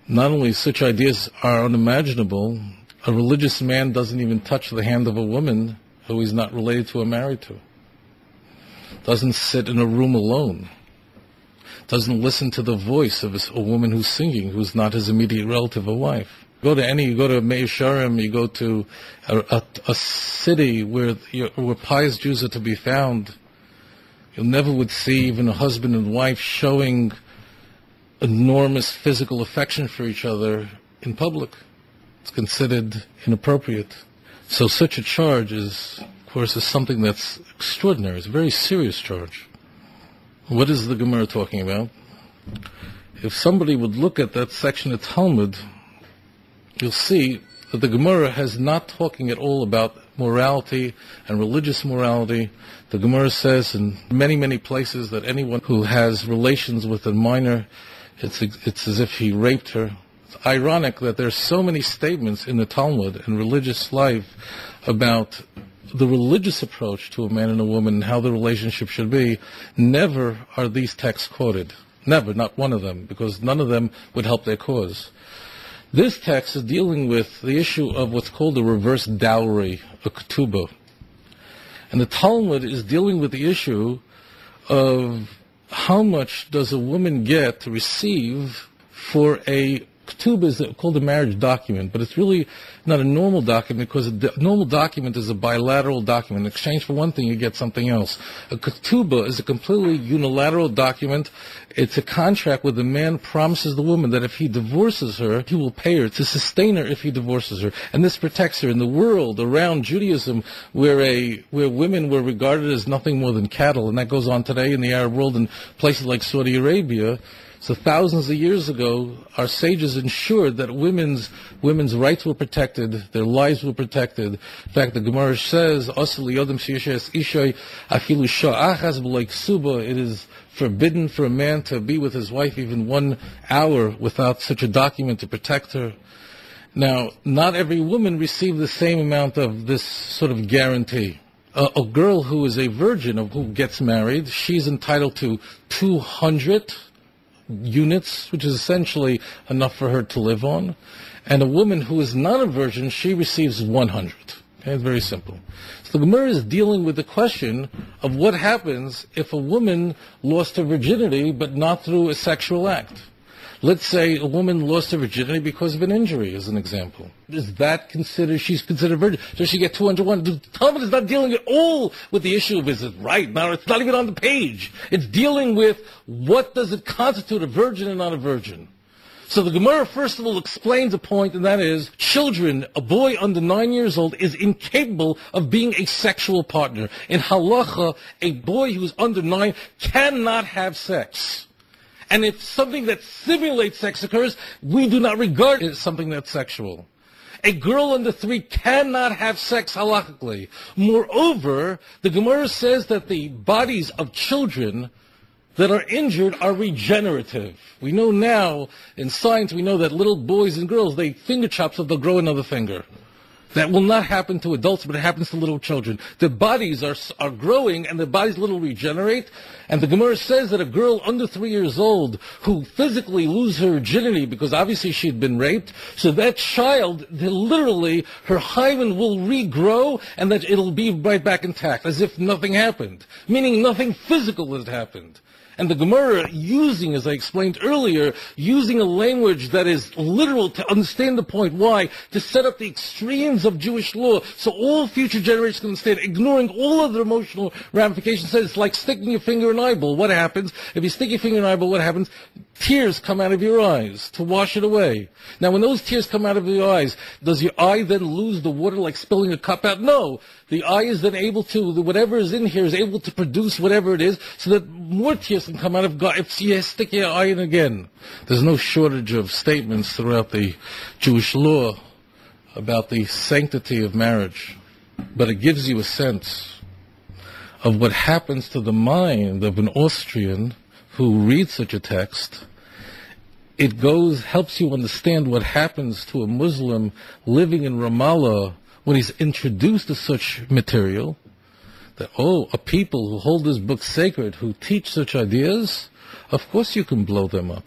not only such ideas are unimaginable, a religious man doesn't even touch the hand of a woman who he's not related to or married to. Doesn't sit in a room alone. Doesn't listen to the voice of a woman who's singing, who's not his immediate relative or wife. You go to Meir Sharim, you go to a city where pious Jews are to be found, you never would see even a husband and wife showing enormous physical affection for each other in public. It's considered inappropriate. So such a charge is something that's extraordinary. It's a very serious charge. What is the Gemara talking about? If somebody would look at that section of Talmud, you'll see that the Gemara is not talking at all about morality and religious morality. The Gemara says in many, many places that anyone who has relations with a minor, it's as if he raped her. It's ironic that there's so many statements in the Talmud and religious life about the religious approach to a man and a woman and how the relationship should be. Never are these texts quoted. Never, not one of them, because none of them would help their cause. This text is dealing with the issue of what's called a reverse dowry, a ketubah. And the Talmud is dealing with the issue of how much does a woman get to receive for a ketubah is called a marriage document, but it's really not a normal document, because a normal document is a bilateral document. In exchange for one thing, you get something else. A ketubah is a completely unilateral document. It's a contract where the man promises the woman that if he divorces her, he will pay her to sustain her if he divorces her. And this protects her. In the world around Judaism, where women were regarded as nothing more than cattle, and that goes on today in the Arab world in places like Saudi Arabia. So thousands of years ago, our sages ensured that women's rights were protected, their lives were protected. In fact, the Gemara says, it is forbidden for a man to be with his wife even 1 hour without such a document to protect her. Now, not every woman received the same amount of this sort of guarantee. A girl who is a virgin, who gets married, she's entitled to 200 units, which is essentially enough for her to live on. And a woman who is not a virgin, she receives 100. Okay, it's very simple. So the Gemara is dealing with the question of what happens if a woman lost her virginity, but not through a sexual act. Let's say a woman lost her virginity because of an injury, as an example. Is that she's considered virgin? Does she get 201? The Talmud is not dealing at all with the issue of is it right? Now, it's not even on the page. It's dealing with what does it constitute a virgin and not a virgin. So the Gemara, first of all, explains a point, and that is, children, a boy under 9 years old, is incapable of being a sexual partner. In halacha, a boy who's under 9 cannot have sex. And if something that simulates sex occurs, we do not regard it as something that's sexual. A girl under 3 cannot have sex halachically. Moreover, the Gemara says that the bodies of children that are injured are regenerative. We know now, in science, we know that little boys and girls, they finger chop so they'll grow another finger. That will not happen to adults, but it happens to little children. Their bodies are growing, and their bodies little regenerate. And the Gemara says that a girl under 3 years old who physically loses her virginity because obviously she had been raped, so that child, literally, her hymen will regrow, and that it'll be right back intact, as if nothing happened. Meaning nothing physical has happened. And the Gemara using, as I explained earlier, using a language that is literal to understand the point. Why? To set up the extremes of Jewish law so all future generations can understand, ignoring all other emotional ramifications. Says it's like sticking your finger in an eyeball. What happens? If you stick your finger in an eyeball, what happens? Tears come out of your eyes to wash it away. Now, when those tears come out of your eyes, does your eye then lose the water like spilling a cup out? No. The eye is then able to, whatever is in here is able to produce whatever it is so that more tears can come out of God if you stick your eye in again. There's no shortage of statements throughout the Jewish law about the sanctity of marriage. But it gives you a sense of what happens to the mind of an Austrian who reads such a text. It helps you understand what happens to a Muslim living in Ramallah when he's introduced to such material, that, a people who hold this book sacred, who teach such ideas, of course you can blow them up.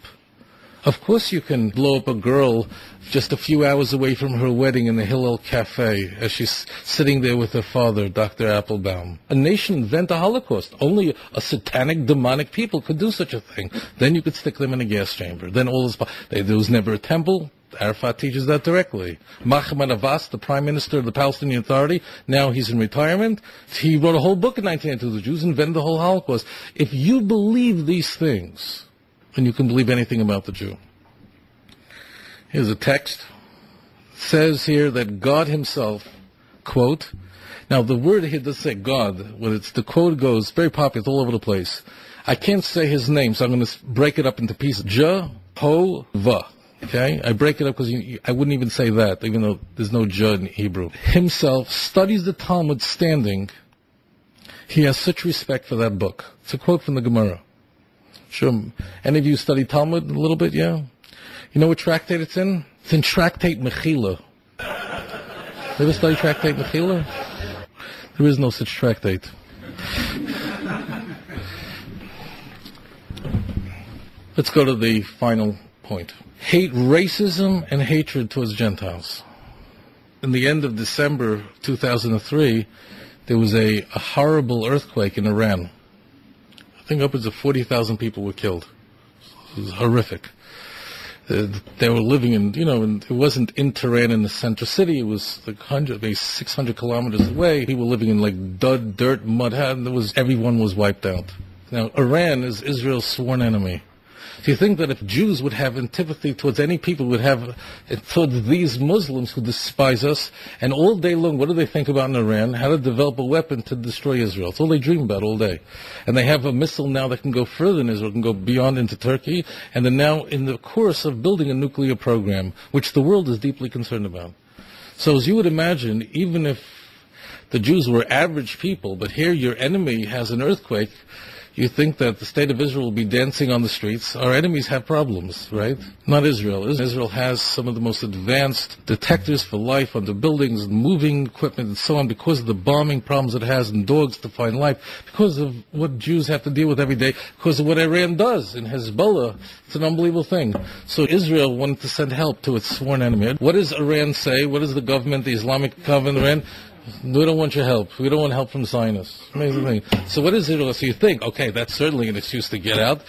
Of course you can blow up a girl just a few hours away from her wedding in the Hillel Cafe as she's sitting there with her father, Dr. Applebaum. A nation invent a Holocaust. Only a satanic, demonic people could do such a thing. Then you could stick them in a gas chamber. Then there was never a temple. Arafat teaches that directly. Mahmoud Abbas, the Prime Minister of the Palestinian Authority, now he's in retirement. He wrote a whole book in 1992. The Jews invented the whole Holocaust. If you believe these things, then you can believe anything about the Jew. Here's a text. It says here that God himself, quote, now the word here does say God. When the quote goes, very popular, it's all over the place. I can't say his name, so I'm going to break it up into pieces. Jehovah. Okay, I break it up because I wouldn't even say that, even though there's no J in Hebrew. Himself studies the Talmud standing. He has such respect for that book. It's a quote from the Gemara. Sure. Any of you study Talmud a little bit? Yeah. You know what tractate it's in? It's in Tractate Mechila. You ever study Tractate Mechila? There is no such tractate. Let's go to the final point. Hate, racism, and hatred towards Gentiles. In the end of December 2003, there was a horrible earthquake in Iran. I think upwards of 40,000 people were killed. It was horrific. They were living in, it wasn't in Tehran in the central city. It was like 600 kilometers away. People were living in like dirt, mud, and everyone was wiped out. Now, Iran is Israel's sworn enemy. Do you think that if Jews would have antipathy towards any people, would have towards these Muslims who despise us, and all day long, what do they think about in Iran? How to develop a weapon to destroy Israel. It's all they dream about all day. And they have a missile now that can go further than Israel, can go beyond into Turkey, and they're now in the course of building a nuclear program, which the world is deeply concerned about. So as you would imagine, even if the Jews were average people, but here your enemy has an earthquake, you think that the state of Israel will be dancing on the streets. Our enemies have problems, right? Not Israel. Israel has some of the most advanced detectors for life under buildings, moving equipment, and so on, because of the bombing problems it has and dogs to find life, because of what Jews have to deal with every day, because of what Iran does in Hezbollah. It's an unbelievable thing. So Israel wanted to send help to its sworn enemy. What does Iran say? What does the government, the Islamic government, Iran? We don't want your help. We don't want help from Zionists. Amazing thing. So what is Israel? So you think, okay, that's certainly an excuse to get out.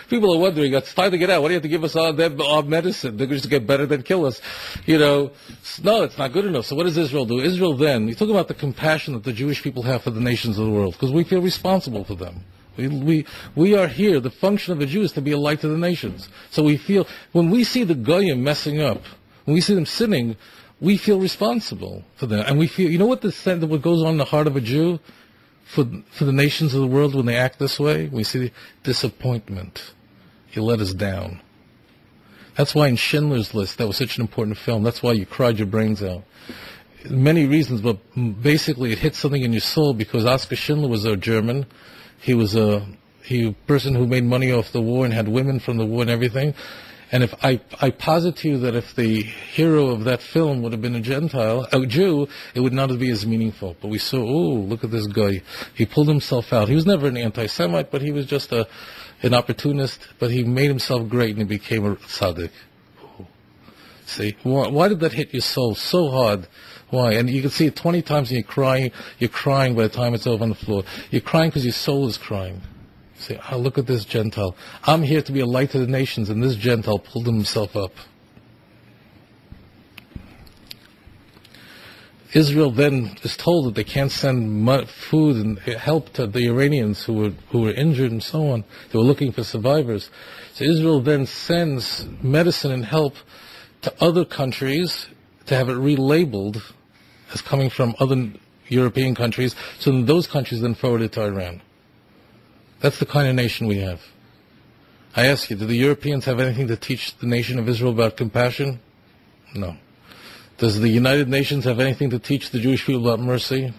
People are wondering, it's time to get out. Why do you have to give us our medicine? They're just get better than kill us. No, it's not good enough. So what does Israel do? Israel then, you talk about the compassion that the Jewish people have for the nations of the world, because we feel responsible for them. We are here. The function of the Jew is to be a light to the nations. So we feel, when we see the Goyim messing up, when we see them sinning, we feel responsible for them. And we feel, what goes on in the heart of a Jew for the nations of the world when they act this way? We see disappointment. You let us down. That's why in Schindler's List, that was such an important film. That's why you cried your brains out. Many reasons, but basically it hit something in your soul, because Oskar Schindler was a German. He was a person who made money off the war and had women from the war and everything. And if I posit to you that if the hero of that film would have been a Jew, it would not be as meaningful. But we saw, oh, look at this guy. He pulled himself out. He was never an anti-Semite, but he was just an opportunist. But he made himself great and he became a tzaddik. See, why did that hit your soul so hard? Why? And you can see it 20 times and you're crying. You're crying by the time it's over on the floor. You're crying because your soul is crying. Say, oh, look at this Gentile. I'm here to be a light to the nations, and this Gentile pulled himself up. Israel then is told that they can't send food and help to the Iranians who were injured and so on. They were looking for survivors. So Israel then sends medicine and help to other countries to have it relabeled as coming from other European countries, so then those countries then forward it to Iran. That's the kind of nation we have. I ask you, do the Europeans have anything to teach the nation of Israel about compassion? No. Does the United Nations have anything to teach the Jewish people about mercy?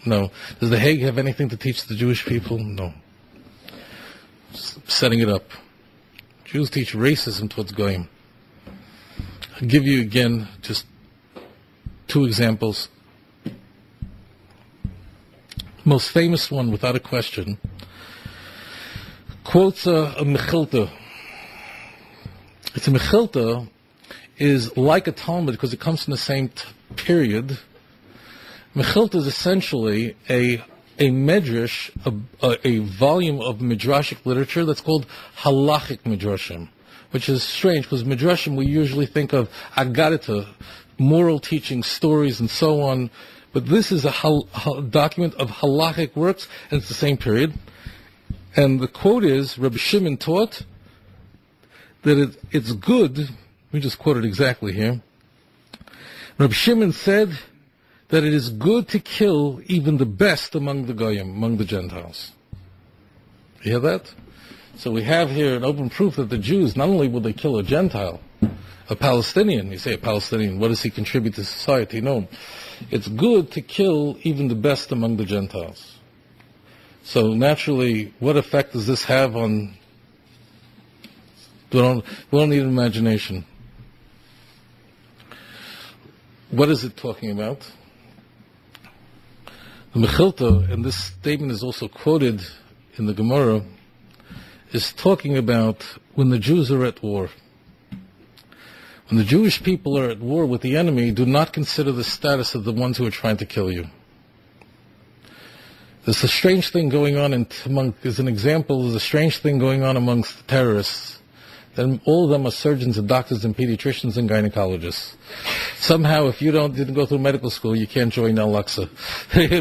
No. Does The Hague have anything to teach the Jewish people? No. Just setting it up. Jews teach racism towards Goyim. I'll give you again just 2 examples. Most famous one, without a question, quotes a mechilta. It's a mechilta is like a Talmud because it comes from the same period. Mechilta is essentially a medrash, a volume of midrashic literature that's called halachic midrashim, which is strange because midrashim we usually think of agadita, moral teaching, stories, and so on. But this is a document of halachic works, and it's the same period. And the quote is, Rabbi Shimon taught that it's good, let me just quote it exactly here. Rabbi Shimon said that it is good to kill even the best among the Goyim, among the Gentiles. You hear that? So we have here an open proof that the Jews, not only will they kill a Gentile, a Palestinian, you say a Palestinian, what does he contribute to society? No. It's good to kill even the best among the Gentiles. So naturally, what effect does this have on... We don't need an imagination. What is it talking about? The Mechilta, and this statement is also quoted in the Gemara, is talking about when the Jews are at war. When the Jewish people are at war with the enemy, do not consider the status of the ones who are trying to kill you. There's a strange thing going on as an example, there's a strange thing going on amongst the terrorists. Then all of them are surgeons and doctors and pediatricians and gynecologists. Somehow, if you didn't go through medical school, you can't join Al-Aqsa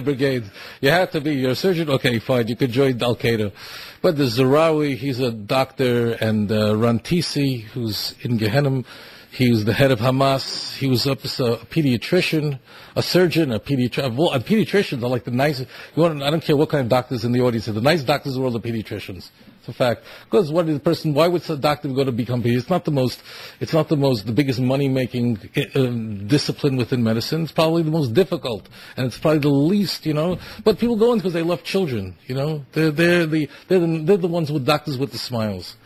Brigade. You have to be, you're a surgeon, okay, fine, you could join Al-Qaeda. But the Zarawi, he's a doctor, and Rantisi, who's in Gehenna, he was the head of Hamas. He was a pediatrician, a surgeon, a pediatrician. And pediatricians are like the nicest. I don't care what kind of doctors in the audience. The nice doctors in the world are pediatricians. It's a fact. Because why would a doctor go to become pediatrician? It's not the biggest money-making discipline within medicine. It's probably the most difficult, and it's probably the least, But people go in because they love children, They're the ones with doctors with the smiles.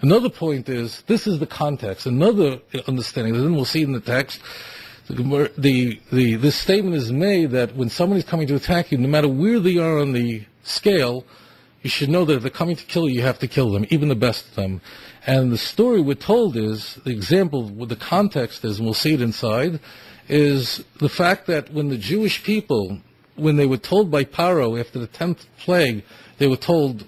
Another point is, this is the context. Another understanding, and then we'll see in the text, this statement is made that when somebody's coming to attack you, no matter where they are on the scale, you should know that if they're coming to kill you, you have to kill them, even the best of them. And the story we're told is, the example, what the context is, and we'll see it inside, is the fact that when the Jewish people, when they were told by Paro after the 10th plague, they were told,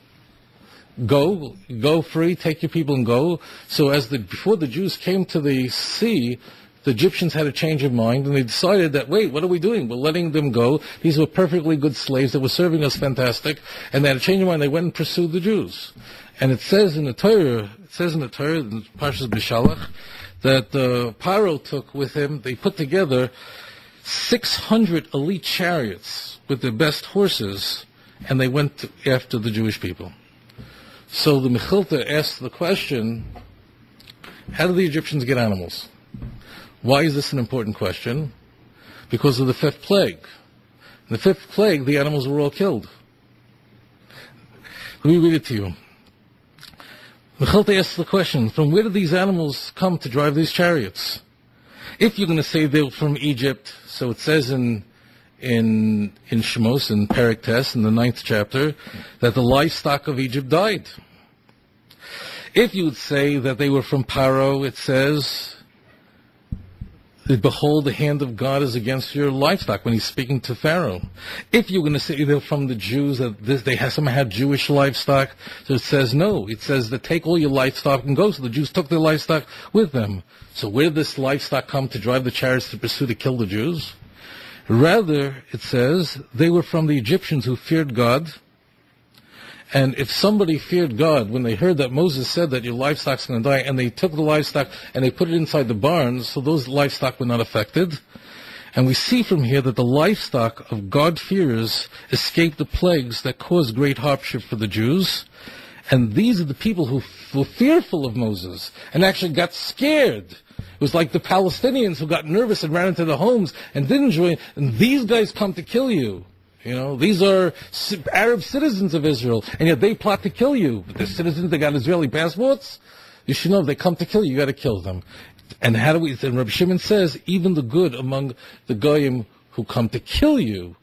go free, take your people and go. So before the Jews came to the sea, the Egyptians had a change of mind, and they decided that, wait, what are we doing? We're letting them go. These were perfectly good slaves that were serving us fantastic. And they had a change of mind. They went and pursued the Jews. And it says in the Torah, in Parshas B'Shalach, that Paro took with him, they put together 600 elite chariots with their best horses, and they went after the Jewish people. So the Mechilta asked the question, how did the Egyptians get animals? Why is this an important question? Because of the 5th plague. In the 5th plague, the animals were all killed. Let me read it to you. Mechalte asks the question, from where did these animals come to drive these chariots? If you're going to say they're from Egypt, so it says in Shemos, in Perek Tes, in the 9th chapter, that the livestock of Egypt died. If you would say that they were from Paro, it says, behold, the hand of God is against your livestock, when he's speaking to Pharaoh. If you're going to say they're from the Jews, that they somehow had Jewish livestock, so it says no. It says that take all your livestock and go. So the Jews took their livestock with them. So where did this livestock come to drive the chariots to pursue to kill the Jews? Rather, it says, they were from the Egyptians who feared God. And if somebody feared God, when they heard that Moses said that your livestock's going to die, and they took the livestock and they put it inside the barns, so those livestock were not affected. And we see from here that the livestock of God-fearers escaped the plagues that caused great hardship for the Jews. And these are the people who were fearful of Moses and actually got scared. It was like the Palestinians who got nervous and ran into the homes and didn't join. And these guys come to kill you. You know, these are Arab citizens of Israel, and yet they plot to kill you. But they're citizens, they got Israeli passports. You should know if they come to kill you, you got to kill them. And how do we? And Rabbi Shimon says, even the good among the goyim who come to kill you,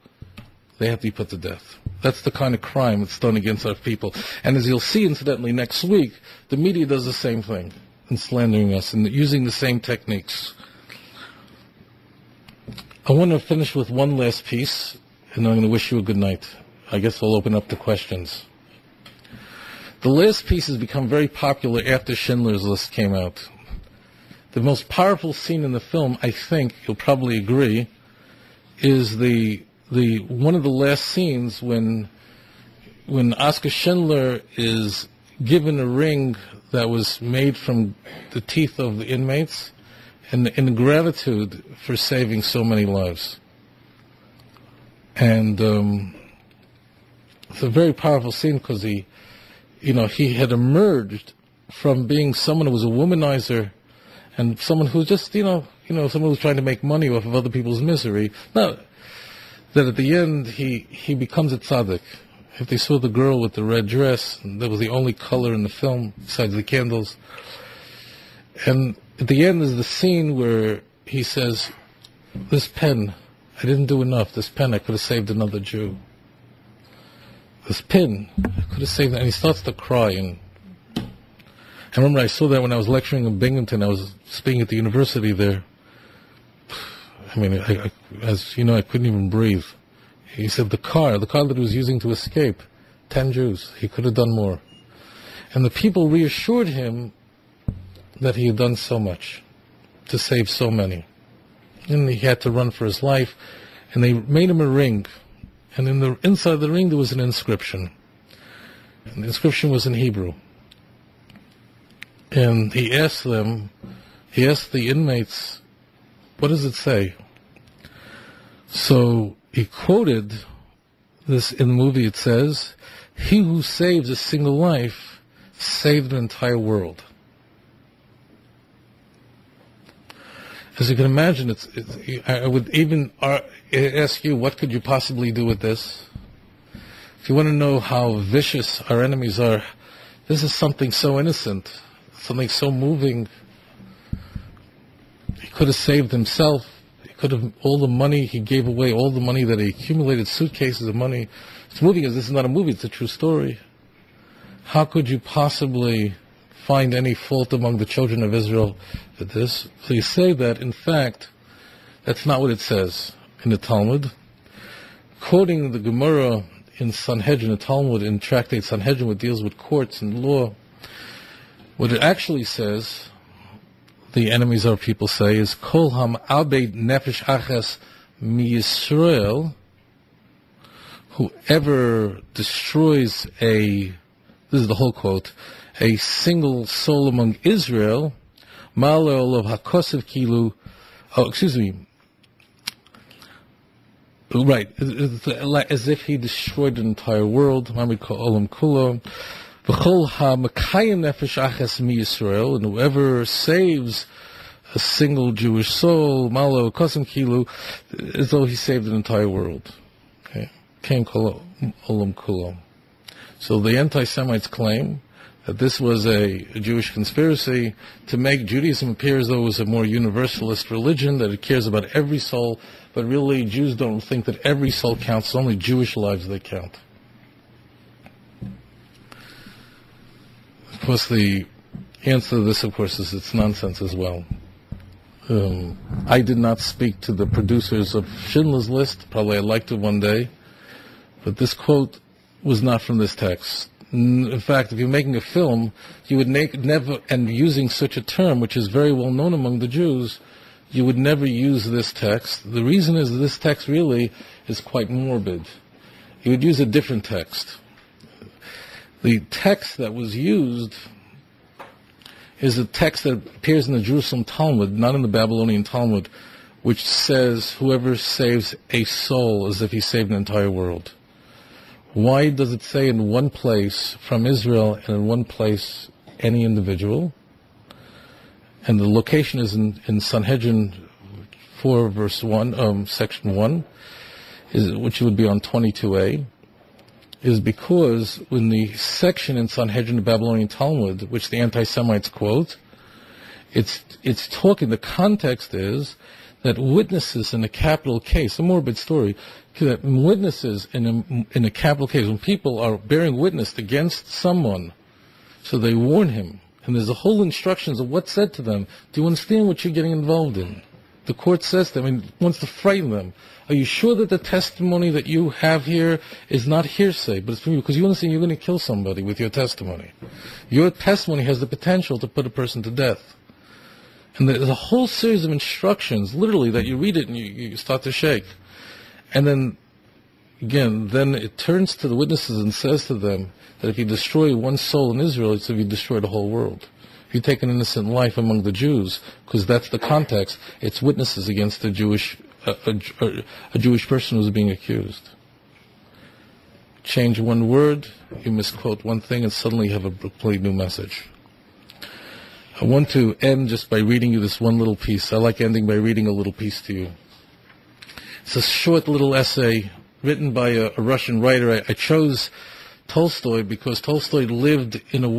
they have to be put to death. That's the kind of crime that's done against our people. And as you'll see, incidentally, next week, the media does the same thing in slandering us and using the same techniques. I want to finish with one last piece, and I'm going to wish you a good night. I guess we'll open up to questions. The last piece has become very popular after Schindler's List came out. The most powerful scene in the film, I think, you'll probably agree, is the one of the last scenes when Oskar Schindler is given a ring that was made from the teeth of the inmates in gratitude for saving so many lives. And it's a very powerful scene because he had emerged from being someone who was a womanizer and someone who just, someone who was trying to make money off of other people's misery. Now, that at the end he becomes a tzaddik. If they saw the girl with the red dress, and that was the only color in the film besides the candles. And at the end is the scene where he says, this pen, I didn't do enough. This pen, I could have saved another Jew. This pin, I could have saved, and he starts to cry. And I remember I saw that when I was lecturing in Binghamton. I was speaking at the university there. I mean, as you know, I couldn't even breathe. He said the car that he was using to escape, 10 Jews. He could have done more. And the people reassured him that he had done so much to save so many. And he had to run for his life. And they made him a ring. And in the inside the ring there was an inscription. And the inscription was in Hebrew. And he asked the inmates, what does it say? So he quoted this in the movie. It says, he who saves a single life saved an entire world. As you can imagine, I would even ask you, what could you possibly do with this? If you want to know how vicious our enemies are, this is something so innocent, something so moving. He could have saved himself. He could have, all the money he gave away, all the money that he accumulated, suitcases of money. It's moving because this is not a movie, it's a true story. How could you possibly find any fault among the children of Israel with this? Please say that, in fact, that's not what it says in the Talmud. Quoting the Gemara in Sanhedrin, the Talmud in Tractate Sanhedrin, which deals with courts and law, what it actually says, the enemies of our people say, is Kol ham abed nefesh achas mi Yisrael, whoever destroys this is the whole quote, a single soul among Israel, Malol of Hakosev Kilu, right, as if he destroyed the entire world, Olam Kulo, V'chol ha-makayim nefesh achas mi Yisrael, and whoever saves a single Jewish soul, Malo Hakosev Kilu, as though he saved the entire world. Okay, Kain Olam Kulo. So the anti-Semites claim that this was a Jewish conspiracy to make Judaism appear as though it was a more universalist religion, that it cares about every soul, but really Jews don't think that every soul counts, it's only Jewish lives that count. Of course, the answer to this, of course, is it's nonsense as well. I did not speak to the producers of Schindler's List. Probably I'd like to one day. But this quote was not from this text. In fact, if you're making a film, you would never, and using such a term, which is very well known among the Jews, you would never use this text. The reason is that this text really is quite morbid. You would use a different text. The text that was used is a text that appears in the Jerusalem Talmud, not in the Babylonian Talmud, which says, whoever saves a soul as if he saved an entire world. Why does it say in one place from Israel and in one place any individual? And the location is in Sanhedrin 4, verse 1, section 1, which would be on 22a, is because in the section in Sanhedrin, the Babylonian Talmud, which the anti-Semites quote, it's talking, the context is that witnesses in a capital case, a morbid story, that witnesses in a capital case, when people are bearing witness against someone, so they warn him, and there's a whole instructions of what's said to them. Do you understand what you're getting involved in? The court says to them, and wants to frighten them. Are you sure that the testimony that you have here is not hearsay, but it's from you? Because you understand you're going to kill somebody with your testimony. Your testimony has the potential to put a person to death. And there's a whole series of instructions, literally, that you read it and you start to shake. And then, again, then it turns to the witnesses and says to them that if you destroy one soul in Israel, it's if you destroy the whole world. If you take an innocent life among the Jews, because that's the context, it's witnesses against a Jewish person who's being accused. Change one word, you misquote one thing, and suddenly you have a complete new message. I want to end just by reading you this one little piece. I like ending by reading a little piece to you. It's a short little essay written by a Russian writer. I chose Tolstoy because Tolstoy lived in a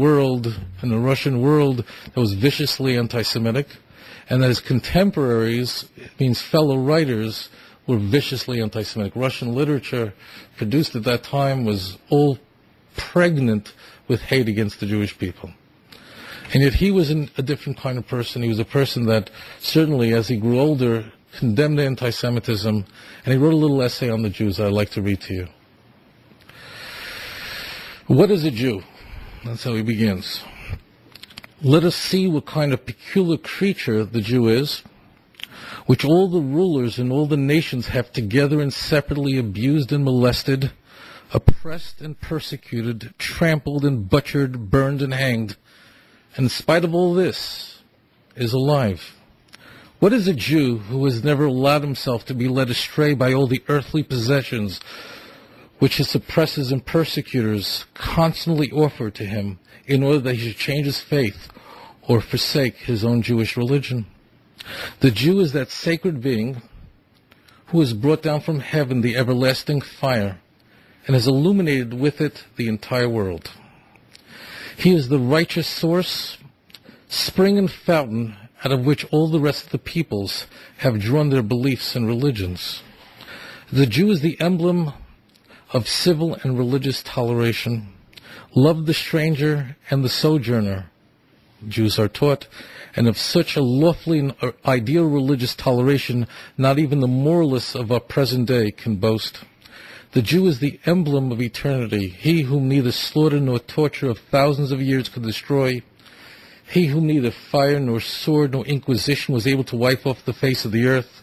Russian world that was viciously anti-Semitic, and that his contemporaries, it means fellow writers, were viciously anti-Semitic. Russian literature produced at that time was all pregnant with hate against the Jewish people. And yet he was a different kind of person. He was a person that certainly, as he grew older, condemned anti-Semitism, and he wrote a little essay on the Jews that I'd like to read to you. What is a Jew? That's how he begins. Let us see what kind of peculiar creature the Jew is, which all the rulers in all the nations have together and separately abused and molested, oppressed and persecuted, trampled and butchered, burned and hanged, and in spite of all this, is alive. What is a Jew who has never allowed himself to be led astray by all the earthly possessions which his oppressors and persecutors constantly offer to him in order that he should change his faith or forsake his own Jewish religion? The Jew is that sacred being who has brought down from heaven the everlasting fire and has illuminated with it the entire world. He is the righteous source, spring and fountain out of which all the rest of the peoples have drawn their beliefs and religions. The Jew is the emblem of civil and religious toleration, love the stranger and the sojourner, Jews are taught, and of such a lofty and ideal religious toleration not even the moralists of our present day can boast. The Jew is the emblem of eternity, he whom neither slaughter nor torture of thousands of years could destroy, he whom neither fire nor sword nor inquisition was able to wipe off the face of the earth,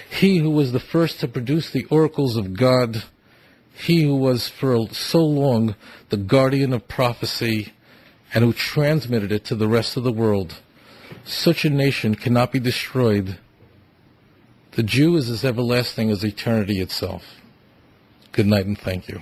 he who was the first to produce the oracles of God, he who was for so long the guardian of prophecy and who transmitted it to the rest of the world. Such a nation cannot be destroyed. The Jew is as everlasting as eternity itself. Good night and thank you.